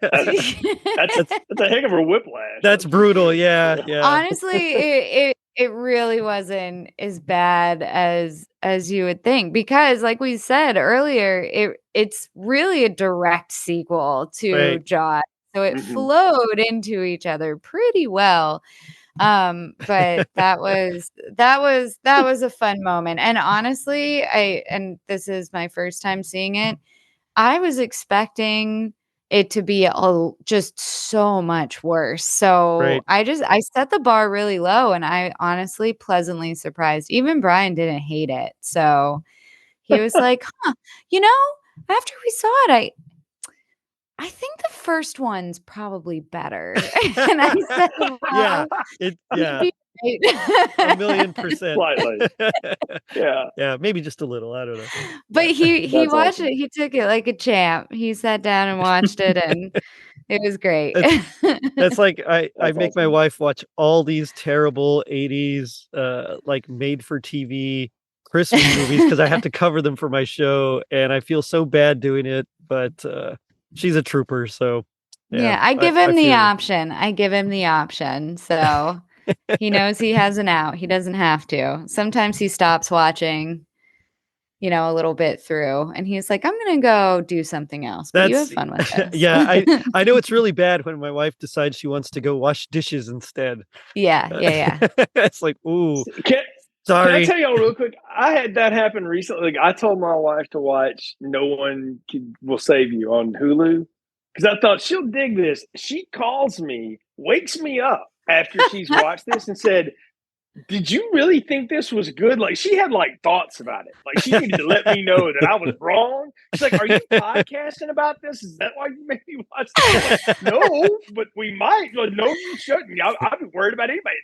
heck of a whiplash. That's brutal. Yeah. Honestly, it really wasn't as bad as you would think, because like we said earlier, it's really a direct sequel to Jaws. So it flowed into each other pretty well. But that was a fun moment. And honestly, and this is my first time seeing it, I was expecting it to be just so much worse. So I set the bar really low, and I honestly pleasantly surprised. Even Brian didn't hate it. So he was like, after we saw it, I think the first one's probably better. And I said, well, yeah. 1,000,000%. Slightly. Yeah, maybe just a little. I don't know. But he watched it. He took it like a champ. He sat down and watched it, and it was great. That's like I make my wife watch all these terrible 80s like made for TV Christmas movies because I have to cover them for my show, and I feel so bad doing it, but she's a trooper, so yeah, I give him the option. I give him the option. So he knows he has an out. He doesn't have to. Sometimes he stops watching, a little bit through, and he's like, I'm going to go do something else. But you have fun with this. Yeah, I know it's really bad when my wife decides she wants to go wash dishes instead. Yeah. It's like, ooh. Sorry. Can I tell y'all real quick? I had that happen recently. Like, I told my wife to watch No One Will Save You on Hulu because I thought she'll dig this. She calls me, wakes me up after she's watched this and said, did you really think this was good? Like, she had like thoughts about it. Like, she needed to let me know that I was wrong. She's like, are you podcasting about this? Is that why you made me watch this? Like, no, but we might. Like, no, you shouldn't. I've been worried about anybody.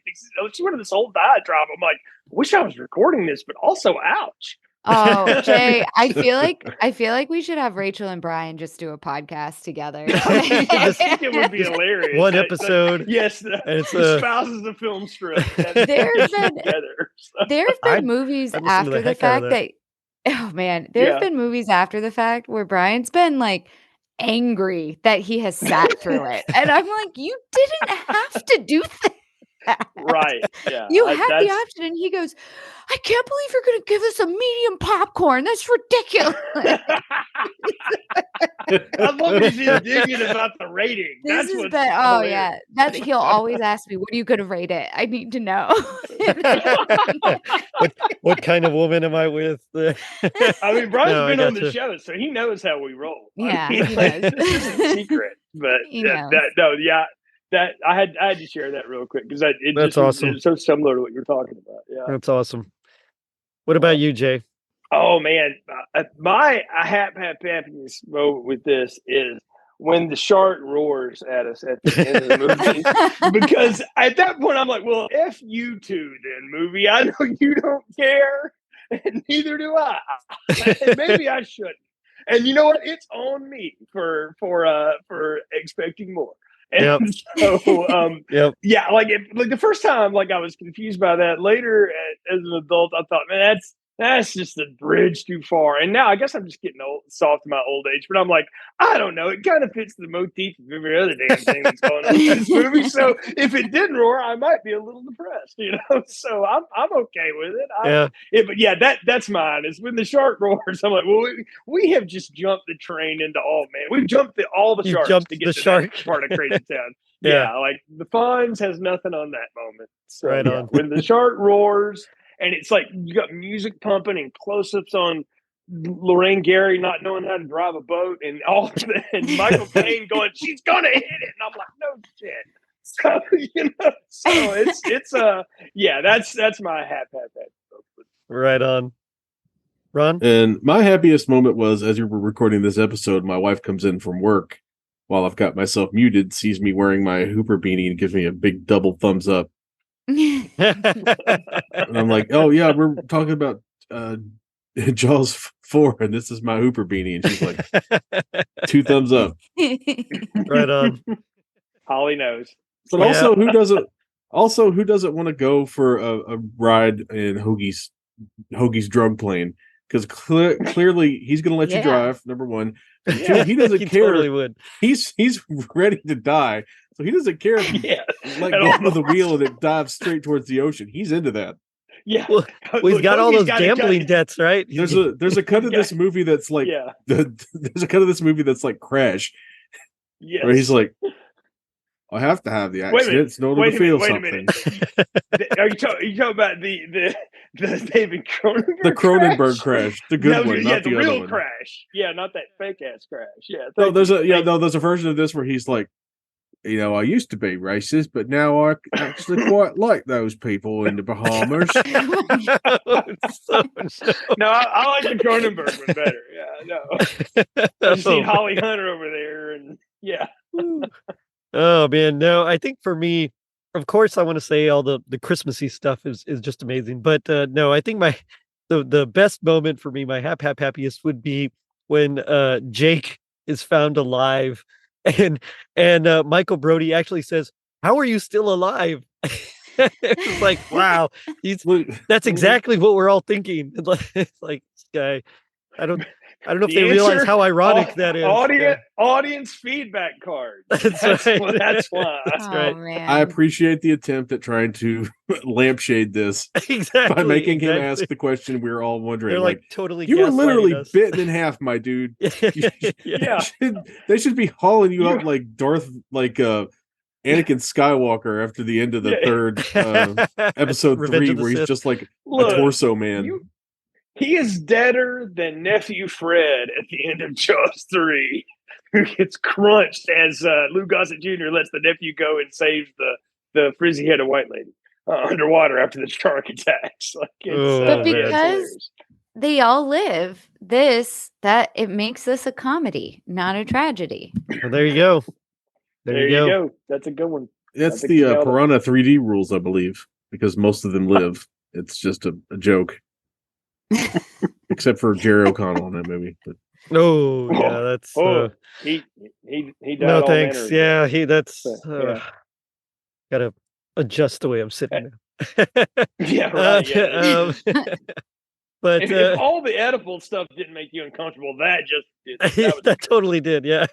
She went on this whole diatribe. I'm like, I wish I was recording this, but also, ouch. Oh, Jay, I feel like we should have Rachel and Brian just do a podcast together. I think it would be hilarious. One episode. Yes, and it's spouses of film strip. There have been movies after the fact that there have been movies after the fact where Brian's been like angry that he has sat through it. And I'm like, you didn't have to do that. Right. Yeah. You had the option, and he goes, I can't believe you're going to give us a medium popcorn. That's ridiculous. I love he's indignant about the rating. This That's is what's bad. Oh, hilarious. yeah. That he'll always ask me, what are you going to rate it? I need to know. what kind of woman am I with? I mean, Brian's No, I been on the gotcha. show, so he knows how we roll. Yeah, I mean, he like, knows. this isn't secret, but He that, knows. that I had to share that real quick because it That's just was- awesome. it's so similar to what you're talking about. Yeah. That's awesome. What about you, Jay? Oh man, my happiness moment with this is when the shark roars at us at the end of the movie. Because at that point I'm like, well, F you two then, movie. I know you don't care, and neither do I. And maybe I shouldn't. And you know what? It's on me for expecting more. And so Yep. yeah, like the first time, like I was confused by that. Later, as an adult, I thought, man, that's just a bridge too far. And now I guess I'm just getting soft in my old age. But I'm like, I don't know. It kind of fits the motif of every other damn thing that's going on in this movie. So if it didn't roar, I might be a little depressed, you know. So I'm okay with it. But yeah, that's mine. Is when the shark roars, I'm like, well, we have just jumped the train into we've jumped all the sharks to get to that part of Crazy Town. Yeah, like the Fonz has nothing on that moment. So Right on. when the shark roars. And it's like you got music pumping and close-ups on Lorraine Gary not knowing how to drive a boat, and and Michael Caine going, "She's gonna hit it," and I'm like, "No shit." So that's my happy. Right on. Ron? And my happiest moment was as you were recording this episode, my wife comes in from work while I've got myself muted, sees me wearing my Hooper beanie, and gives me a big double thumbs up. And I'm like, oh yeah, we're talking about Jaws 4, and this is my Hooper beanie, and she's like, 2 thumbs up. Right on. Holly knows. But also, who doesn't want to go for a ride in Hoagie's drug plane? Because clearly he's going to let you drive. Number one, two, he doesn't care. Totally would. He's ready to die. So he doesn't care if you let go of the wheel and it dives straight towards the ocean. He's into that. Yeah. Well, he's got all those gambling debts, right? There's a cut of this movie that's like there's a cut of this movie that's like Crash. Yes. Where he's like, I have to have the accidents in order to feel something. Are you talking about the David Cronenberg? The Cronenberg crash, the good one, not the real other one. crash. Yeah, not that fake ass crash. Yeah. No, there's a version of this where he's like, I used to be racist, but now I actually quite like those people in the Bahamas. No, I like the Cronenberg one better. Yeah, no. I've seen Holly Hunter over there, and yeah. Oh man, no, I think for me, of course, I want to say all the Christmassy stuff is just amazing. But no, I think the best moment for me, my happiest would be when Jake is found alive. And Michael Brody actually says, "How are you still alive?" It's like, wow, that's exactly what we're all thinking. It's like this guy, I don't know if they realize how ironic that is. Audience feedback card. That's right. That's why. That's right. Man. I appreciate the attempt at trying to lampshade this Exactly by making him ask the question we were all wondering. They're like totally. You were literally us. bitten in half, my dude. Yeah. They should be hauling you up like Anakin Skywalker after the end of the third episode Revenge 3, of the where he's Sith. just like a torso man. He is deader than Nephew Fred at the end of Jaws 3, who gets crunched as Lou Gossett Jr. lets the nephew go and saves the frizzy-headed white lady underwater after the shark attacks. Like, but because they all live, it makes this a comedy, not a tragedy. Well, there you go. There you go. That's a good one. That's the Piranha 3D rules, I believe, because most of them live. It's just a joke. Except for Jerry O'Connell in that movie. But. Oh yeah, that's he died. No thanks. Yeah, yeah. Gotta adjust the way I'm sitting now. Yeah, right. But if all the edible stuff didn't make you uncomfortable, that just did. that totally did. Yeah.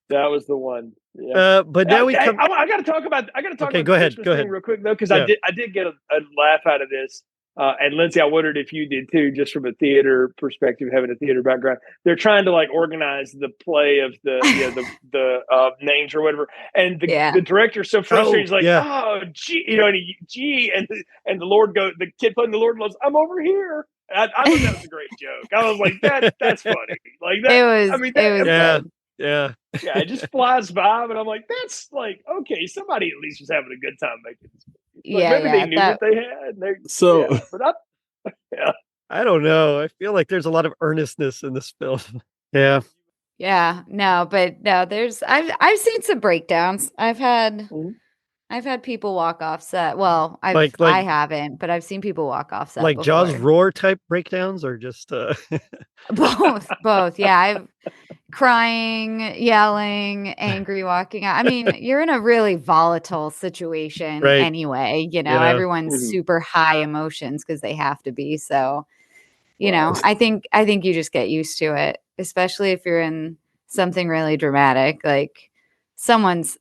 That was the one. Yeah. But now we come. I got to talk about. Okay, about go the ahead. Christmas Go thing ahead. real quick though, because Yeah. I did get a laugh out of this. And Lindsey, I wondered if you did too, just from a theater perspective, having a theater background. They're trying to like organize the play of the names or whatever, and the director's so frustrated. He's like, "Oh, gee," and and the Lord goes. The kid playing the Lord goes, "I'm over here." I thought that was a great joke. I was like, that's funny. Like that. It was. I mean, yeah. it just flies by, but I'm like, that's like, okay, somebody at least was having a good time making this movie. Like, maybe they knew what they had. I don't know. I feel like there's a lot of earnestness in this film. Yeah. Yeah. No, but no, I've seen some breakdowns. I've had people walk off set. Well, I haven't, but I've seen people walk off set. Like before. Jaws roar type breakdowns, or just both. Yeah, I've crying, yelling, angry walking out. I mean, you're in a really volatile situation anyway. Everyone's super high emotions because they have to be. So, I think you just get used to it, especially if you're in something really dramatic. Like someone's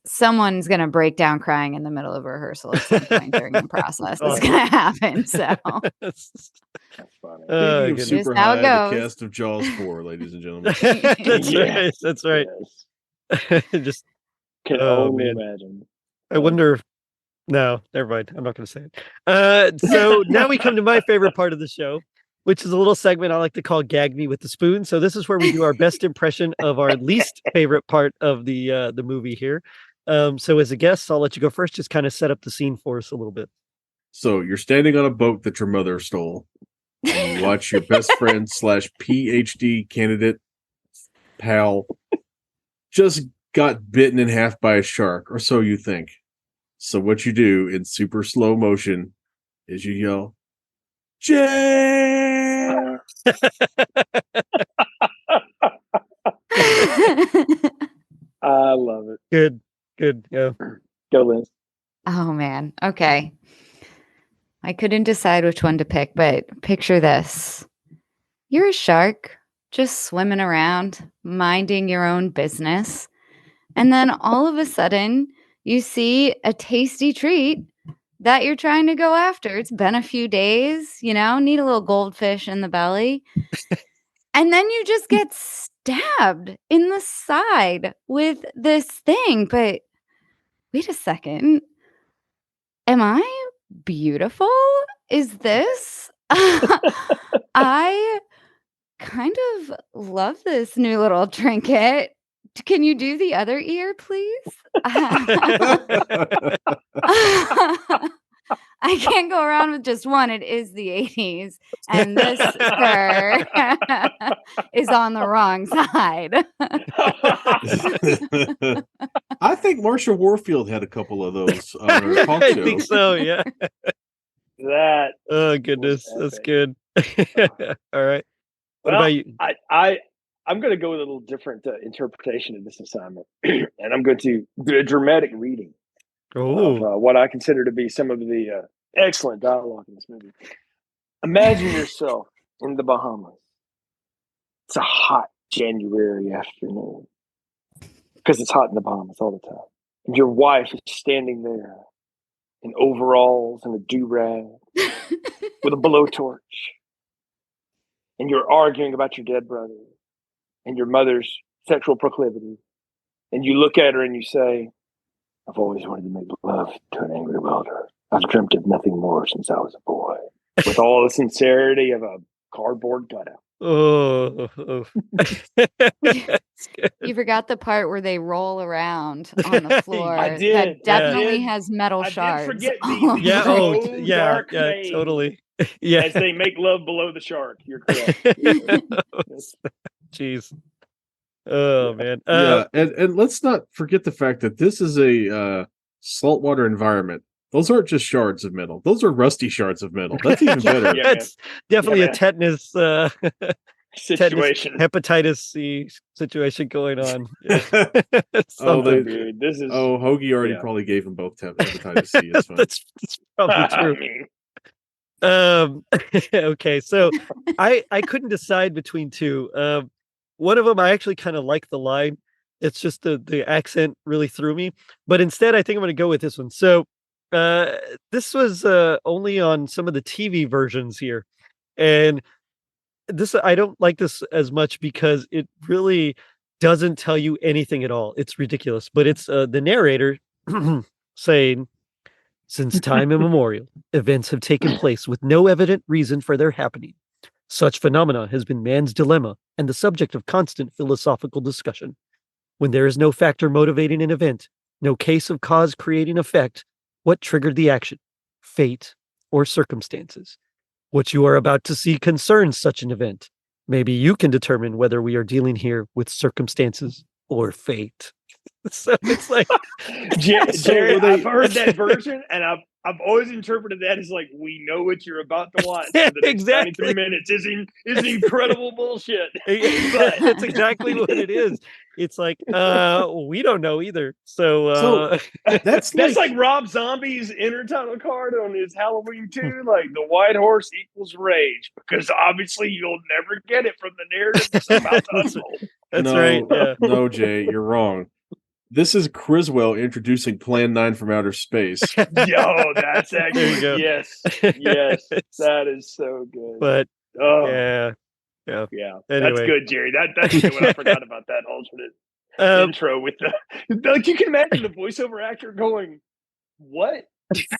gonna break down crying in the middle of rehearsal at some point during the process. It's gonna happen. So that's funny. Super how high, it goes. the cast of Jaws 4, ladies and gentlemen. That's right. Just can only imagine. I wonder. No, never mind. I'm not going to say it. So now we come to my favorite part of the show, which is a little segment I like to call "Gag Me with the Spoon." So this is where we do our best impression of our least favorite part of the movie here. So as a guest, I'll let you go first. Just kind of set up the scene for us a little bit. So you're standing on a boat that your mother stole, and you watch your best friend / PhD candidate pal just got bitten in half by a shark, or so you think. So what you do in super slow motion is you yell, "Jay!" I love it. Good. Yeah. Go, Liz. Oh man. Okay. I couldn't decide which one to pick, but picture this. You're a shark just swimming around, minding your own business. And then all of a sudden, you see a tasty treat that you're trying to go after. It's been a few days, need a little goldfish in the belly. And then you just get stabbed in the side with this thing. But wait a second. Am I beautiful? Is this? I kind of love this new little trinket. Can you do the other ear, please? I can't go around with just one. It is the 80s. And this, sir, is on the wrong side. I think Marsha Warfield had a couple of those on her talk show. I think so, yeah. That. Oh, goodness. That's good. All right. What about you? I'm going to go with a little different interpretation of this assignment. And I'm going to do a dramatic reading of what I consider to be some of the excellent dialogue in this movie. Imagine yourself in the Bahamas. It's a hot January afternoon because it's hot in the Bahamas all the time. And your wife is standing there in overalls and a do-rag with a blowtorch. And you're arguing about your dead brother and your mother's sexual proclivity. And you look at her and you say, "I've always wanted to make love to an angry welder. I've dreamt of nothing more since I was a boy." With all the sincerity of a cardboard cutout. Oh. You forgot the part where they roll around on the floor. I did. That definitely has metal shards. I did forget the totally. Yeah. As they make love below the shark. You're correct. Jeez. Oh man. And let's not forget the fact that this is a saltwater environment. Those aren't just shards of metal. Those are rusty shards of metal. That's even better. That's definitely a tetanus situation, hepatitis C situation going on. Dude, this is. Hoagie already probably gave them both hepatitis C. It's fine. That's probably true. Okay, so I couldn't decide between two. One of them I actually kind of like the line. It's just the accent really threw me. But instead, I think I'm going to go with this one. So, this was only on some of the TV versions here, and this I don't like this as much because it really doesn't tell you anything at all. It's ridiculous. But it's the narrator saying, "Since time immemorial, events have taken place with no evident reason for their happening. Such phenomena has been man's dilemma and the subject of constant philosophical discussion. When there is no factor motivating an event, no case of cause creating effect, what triggered the action? Fate or circumstances? What you are about to see concerns such an event. Maybe you can determine whether we are dealing here with circumstances or fate." So it's like, Jerry, I've heard that version, and I've always interpreted that as like, we know what you're about to watch. For the next Exactly. 93 minutes is incredible bullshit. But that's exactly what it is. It's like, we don't know either. So That's like Rob Zombie's intertitle card on his Halloween 2, like the white horse equals rage, because obviously you'll never get it from the narrative that's about to unfold. That's right. Yeah. No, Jay, you're wrong. This is Criswell introducing Plan 9 from outer space. Yo, that's There you go. actually yes, that is so good. But yeah, Anyway. that's good, Jerry. That's good. I forgot about that alternate intro with the like. You can imagine the voiceover actor going, "What?"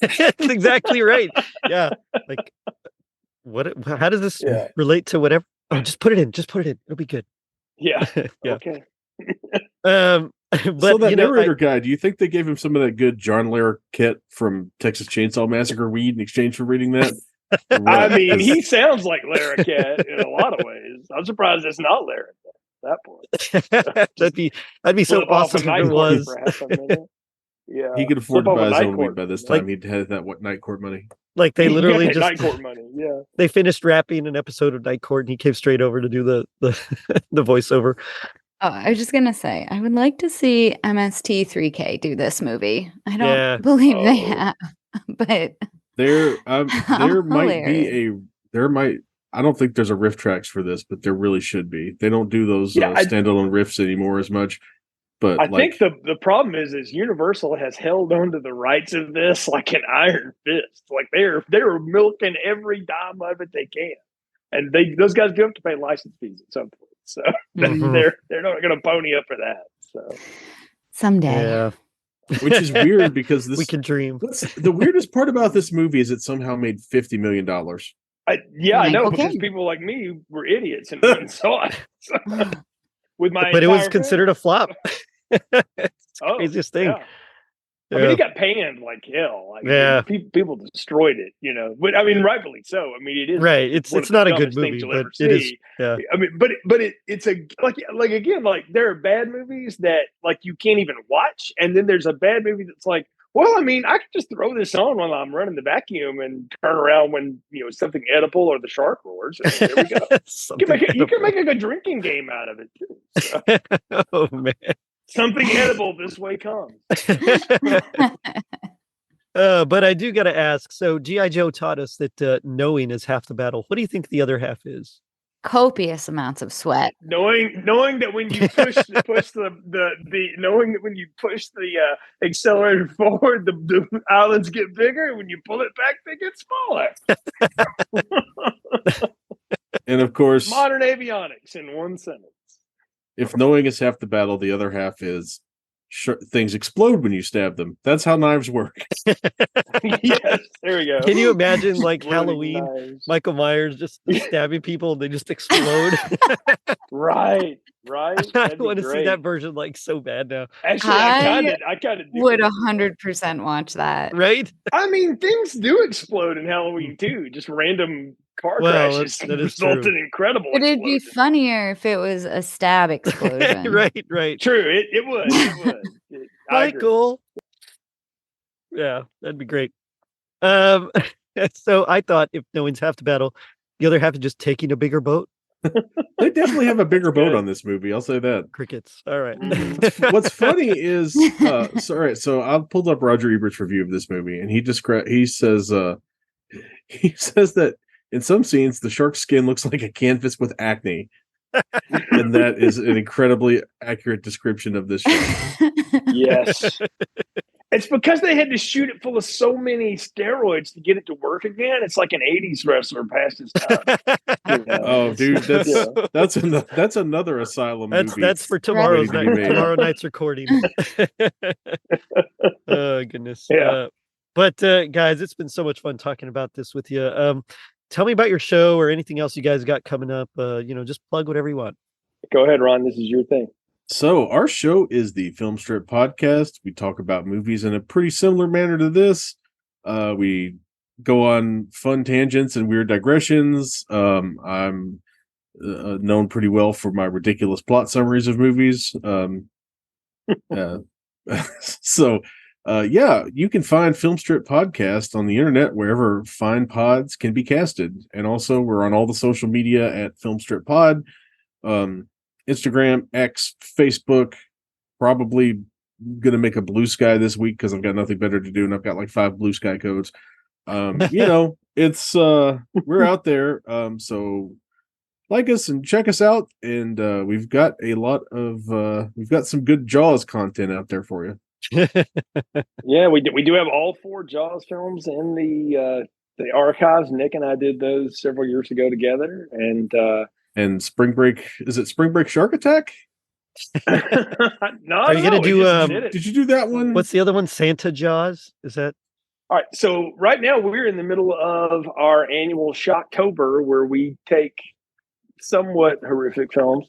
That's exactly right. Yeah, like what? How does this relate to whatever? Oh, just put it in. Just put it in. It'll be good. Yeah. Yeah. Okay. But So that you know, narrator guy, do you think they gave him some of that good John Larroquette from Texas Chainsaw Massacre weed in exchange for reading that? I mean, he sounds like Larroquette in a lot of ways. I'm surprised it's not Larroquette at that point. that'd be so awesome if it was. For half a minute. Yeah, He could afford to Flip off buy a his night own court. weed by this time. He'd had that night court money. Like they literally just night court money. Yeah, they finished wrapping an episode of Night Court, and he came straight over to do the the voiceover. Oh, I was just gonna say, I would like to see MST3K do this movie. I don't believe they have, but there might I don't think there's a riff tracks for this, but there really should be. They don't do those standalone riffs anymore as much. But I think the problem is Universal has held onto the rights of this like an iron fist. Like they're milking every dime of it they can, and those guys do have to pay license fees at some point. So they're not going to pony up for that. So someday, which is weird because we can dream. The weirdest part about this movie is it somehow made $50 million. I know because people like me were idiots and saw it. So, but it was considered a flop. It's the craziest thing. Yeah. I mean, it got panned like hell. Like, people destroyed it, you know. But I mean, rightfully so. I mean, it is right. It's not a good movie, but it is. Yeah. I mean, but it's a like again, like there are bad movies that like you can't even watch, and then there's a bad movie that's like, well, I mean, I could just throw this on while I'm running the vacuum and turn around when something edible or the shark roars. And there we go. You can make a good drinking game out of it too. So. Oh man. Something edible this way comes. But I do got to ask. So G.I. Joe taught us that knowing is half the battle. What do you think the other half is? Copious amounts of sweat. Knowing that when you push the accelerator forward, the islands get bigger. And when you pull it back, they get smaller. And of course, modern avionics in one sentence. If knowing is half the battle, the other half is things explode when you stab them. That's how knives work. Yes, there we go. Can you imagine like Halloween, knives. Michael Myers just stabbing people and they just explode? Right. I want to see that version like so bad now. Actually, I kind of would 100% watch that. Right? I mean, things do explode in Halloween too. Just random car crashes that result in incredible. But it'd be funnier if it was a stab explosion. Right. True. It would. Michael. Yeah, that'd be great. So I thought if knowing's half the battle, the other half is just taking a bigger boat. They definitely have a bigger boat on this movie. I'll say that. Crickets. All right. What's funny is, so I pulled up Roger Ebert's review of this movie, and he says He says that in some scenes, the shark's skin looks like a canvas with acne. And that is an incredibly accurate description of this shark. Yes. It's because they had to shoot it full of so many steroids to get it to work again. It's like an 80s wrestler past his time. You know? Oh, dude, that's another Asylum movie. That's for tomorrow night's recording. Oh, goodness. Yeah. But guys, it's been so much fun talking about this with you. Tell me about your show or anything else you guys got coming up. Just plug whatever you want. Go ahead, Ron. This is your thing. So our show is the Film Strip Podcast. We talk about movies in a pretty similar manner to this. We go on fun tangents and weird digressions. I'm known pretty well for my ridiculous plot summaries of movies. So you can find Film Strip Podcast on the internet wherever fine pods can be casted. And also we're on all the social media at Film Strip Pod. Instagram, X, Facebook, probably gonna make a Blue Sky this week because I've got nothing better to do and I've got like 5 Blue Sky codes. It's we're out there. So like us and check us out, and we've got some good Jaws content out there for you. Yeah, we do have all 4 Jaws films in the archives. Nick and I did those several years ago together, and Spring Break, is it Spring Break Shark Attack? No, are you gonna do? Did you do that one? What's the other one? Santa Jaws? Is that? All right. So right now we're in the middle of our annual Shocktober, where we take somewhat horrific films,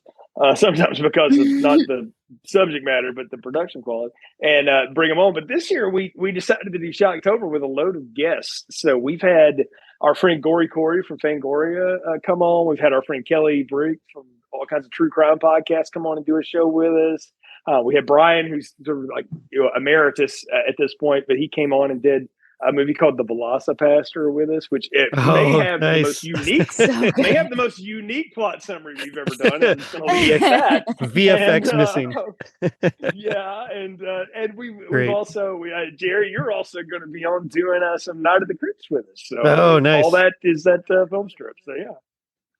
sometimes because of not the subject matter, but the production quality, and bring them on. But this year we decided to do Shocktober with a load of guests. So we've had our friend Gory Corey from Fangoria come on. We've had our friend Kelly Brick from all kinds of true crime podcasts come on and do a show with us. We had Brian, who's sort of like emeritus at this point, but he came on and did a movie called The Velocipaster with us, which may have the most unique, may have the most unique plot summary we've ever done. I'm just gonna leave it at that. VFX missing. Yeah, and we've also Jerry, you're also going to be on doing some Night of the Crypts with us. So nice. All that is that film strip. So yeah.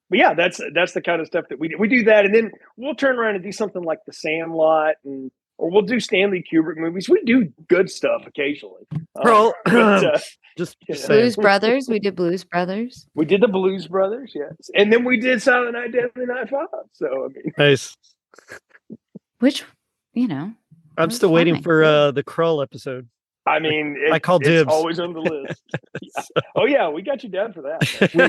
But yeah, that's the kind of stuff that we do that, and then we'll turn around and do something like The Sandlot, or we'll do Stanley Kubrick movies. We do good stuff occasionally. Just Blues Brothers. We did Blues Brothers. We did the Blues Brothers, yes, and then we did Silent Night, Deadly Night 5. So I mean, nice. Which I'm still waiting for the Krull episode. I mean, I call dibs. It's always on the list. Yeah. Oh yeah, we got you down for that.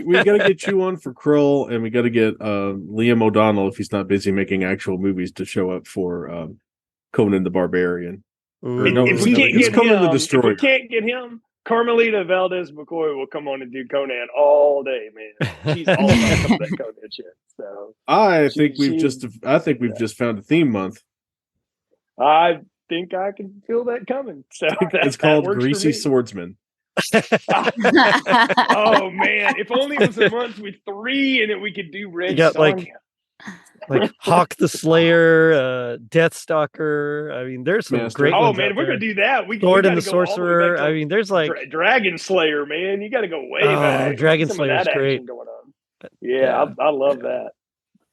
we got to get you on for Krull, and we got to get Liam O'Donnell, if he's not busy making actual movies, to show up for Conan the Barbarian. If we can't get him, Carmelita Valdez McCoy will come on and do Conan all day, man. She's all about that Conan shit. So I think we've just found a theme month. I think I can feel that coming. So it's called Greasy Swordsman. Oh man! If only it was a month with 3, and then we could do Red. You got like Hawk the Slayer, Deathstalker. I mean, there's some great. Oh ones man, out we're there. gonna do that. Sword and the Sorcerer. I mean, there's like Dragon Slayer, man. You got to go way back. Dragon Slayer's great. Going on. Yeah, I love that.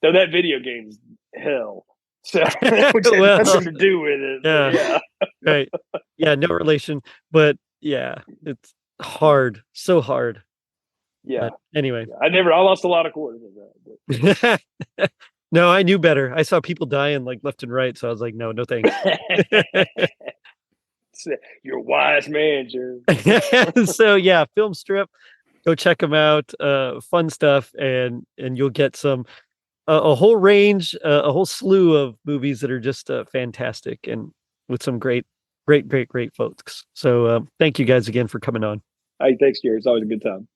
Though that video game's hell. So which has nothing to do with it. Yeah. Right. Yeah, no relation. But yeah, it's hard. So hard. Yeah. But anyway. I lost a lot of quarters with that. But. No, I knew better. I saw people dying like left and right, so I was like, no thanks. You're a wise man, Jerry. So yeah, Film Strip. Go check them out. Fun stuff, and you'll get some a whole range, a whole slew of movies that are just fantastic, and with some great folks. So thank you guys again for coming on. Hey, thanks, Jerry. It's always a good time.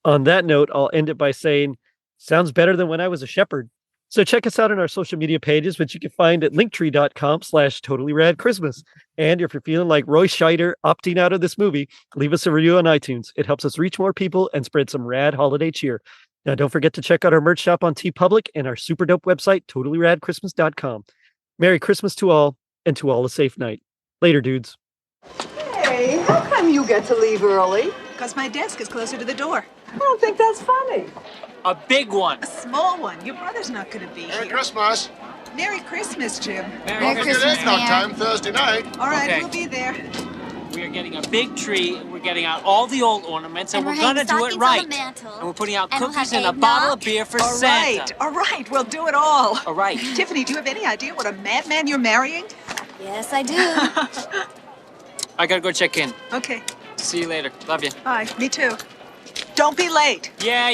On that note, I'll end it by saying, sounds better than when I was a shepherd. So check us out on our social media pages, which you can find at linktree.com/totallyradchristmas. And if you're feeling like Roy Scheider opting out of this movie, leave us a review on iTunes. It helps us reach more people and spread some rad holiday cheer. Now, don't forget to check out our merch shop on TeePublic and our super dope website, totallyradchristmas.com. Merry Christmas to all, and to all a safe night. Later, dudes. Hey, how come you get to leave early? because my desk is closer to the door. I don't think that's funny. A big one. A small one. Your brother's not going to be Merry here. Christmas. Merry Christmas, Jim. Merry Christmas, Get in on Mayor. time Thursday night. All right, Okay. we'll be there. We are getting a big tree, and we're getting out all the old ornaments, and, And we're we're gonna hanging do it stockings on right. the mantle. And we're putting out And we'll cookies have and a eggnog. bottle of beer for Santa. All right, we'll do it all. All right. Tiffany, do you have any idea what a madman you're marrying? Yes, I do. I gotta go check in. Okay, See you later. Love you. bye. Me too. Don't be late. Yeah.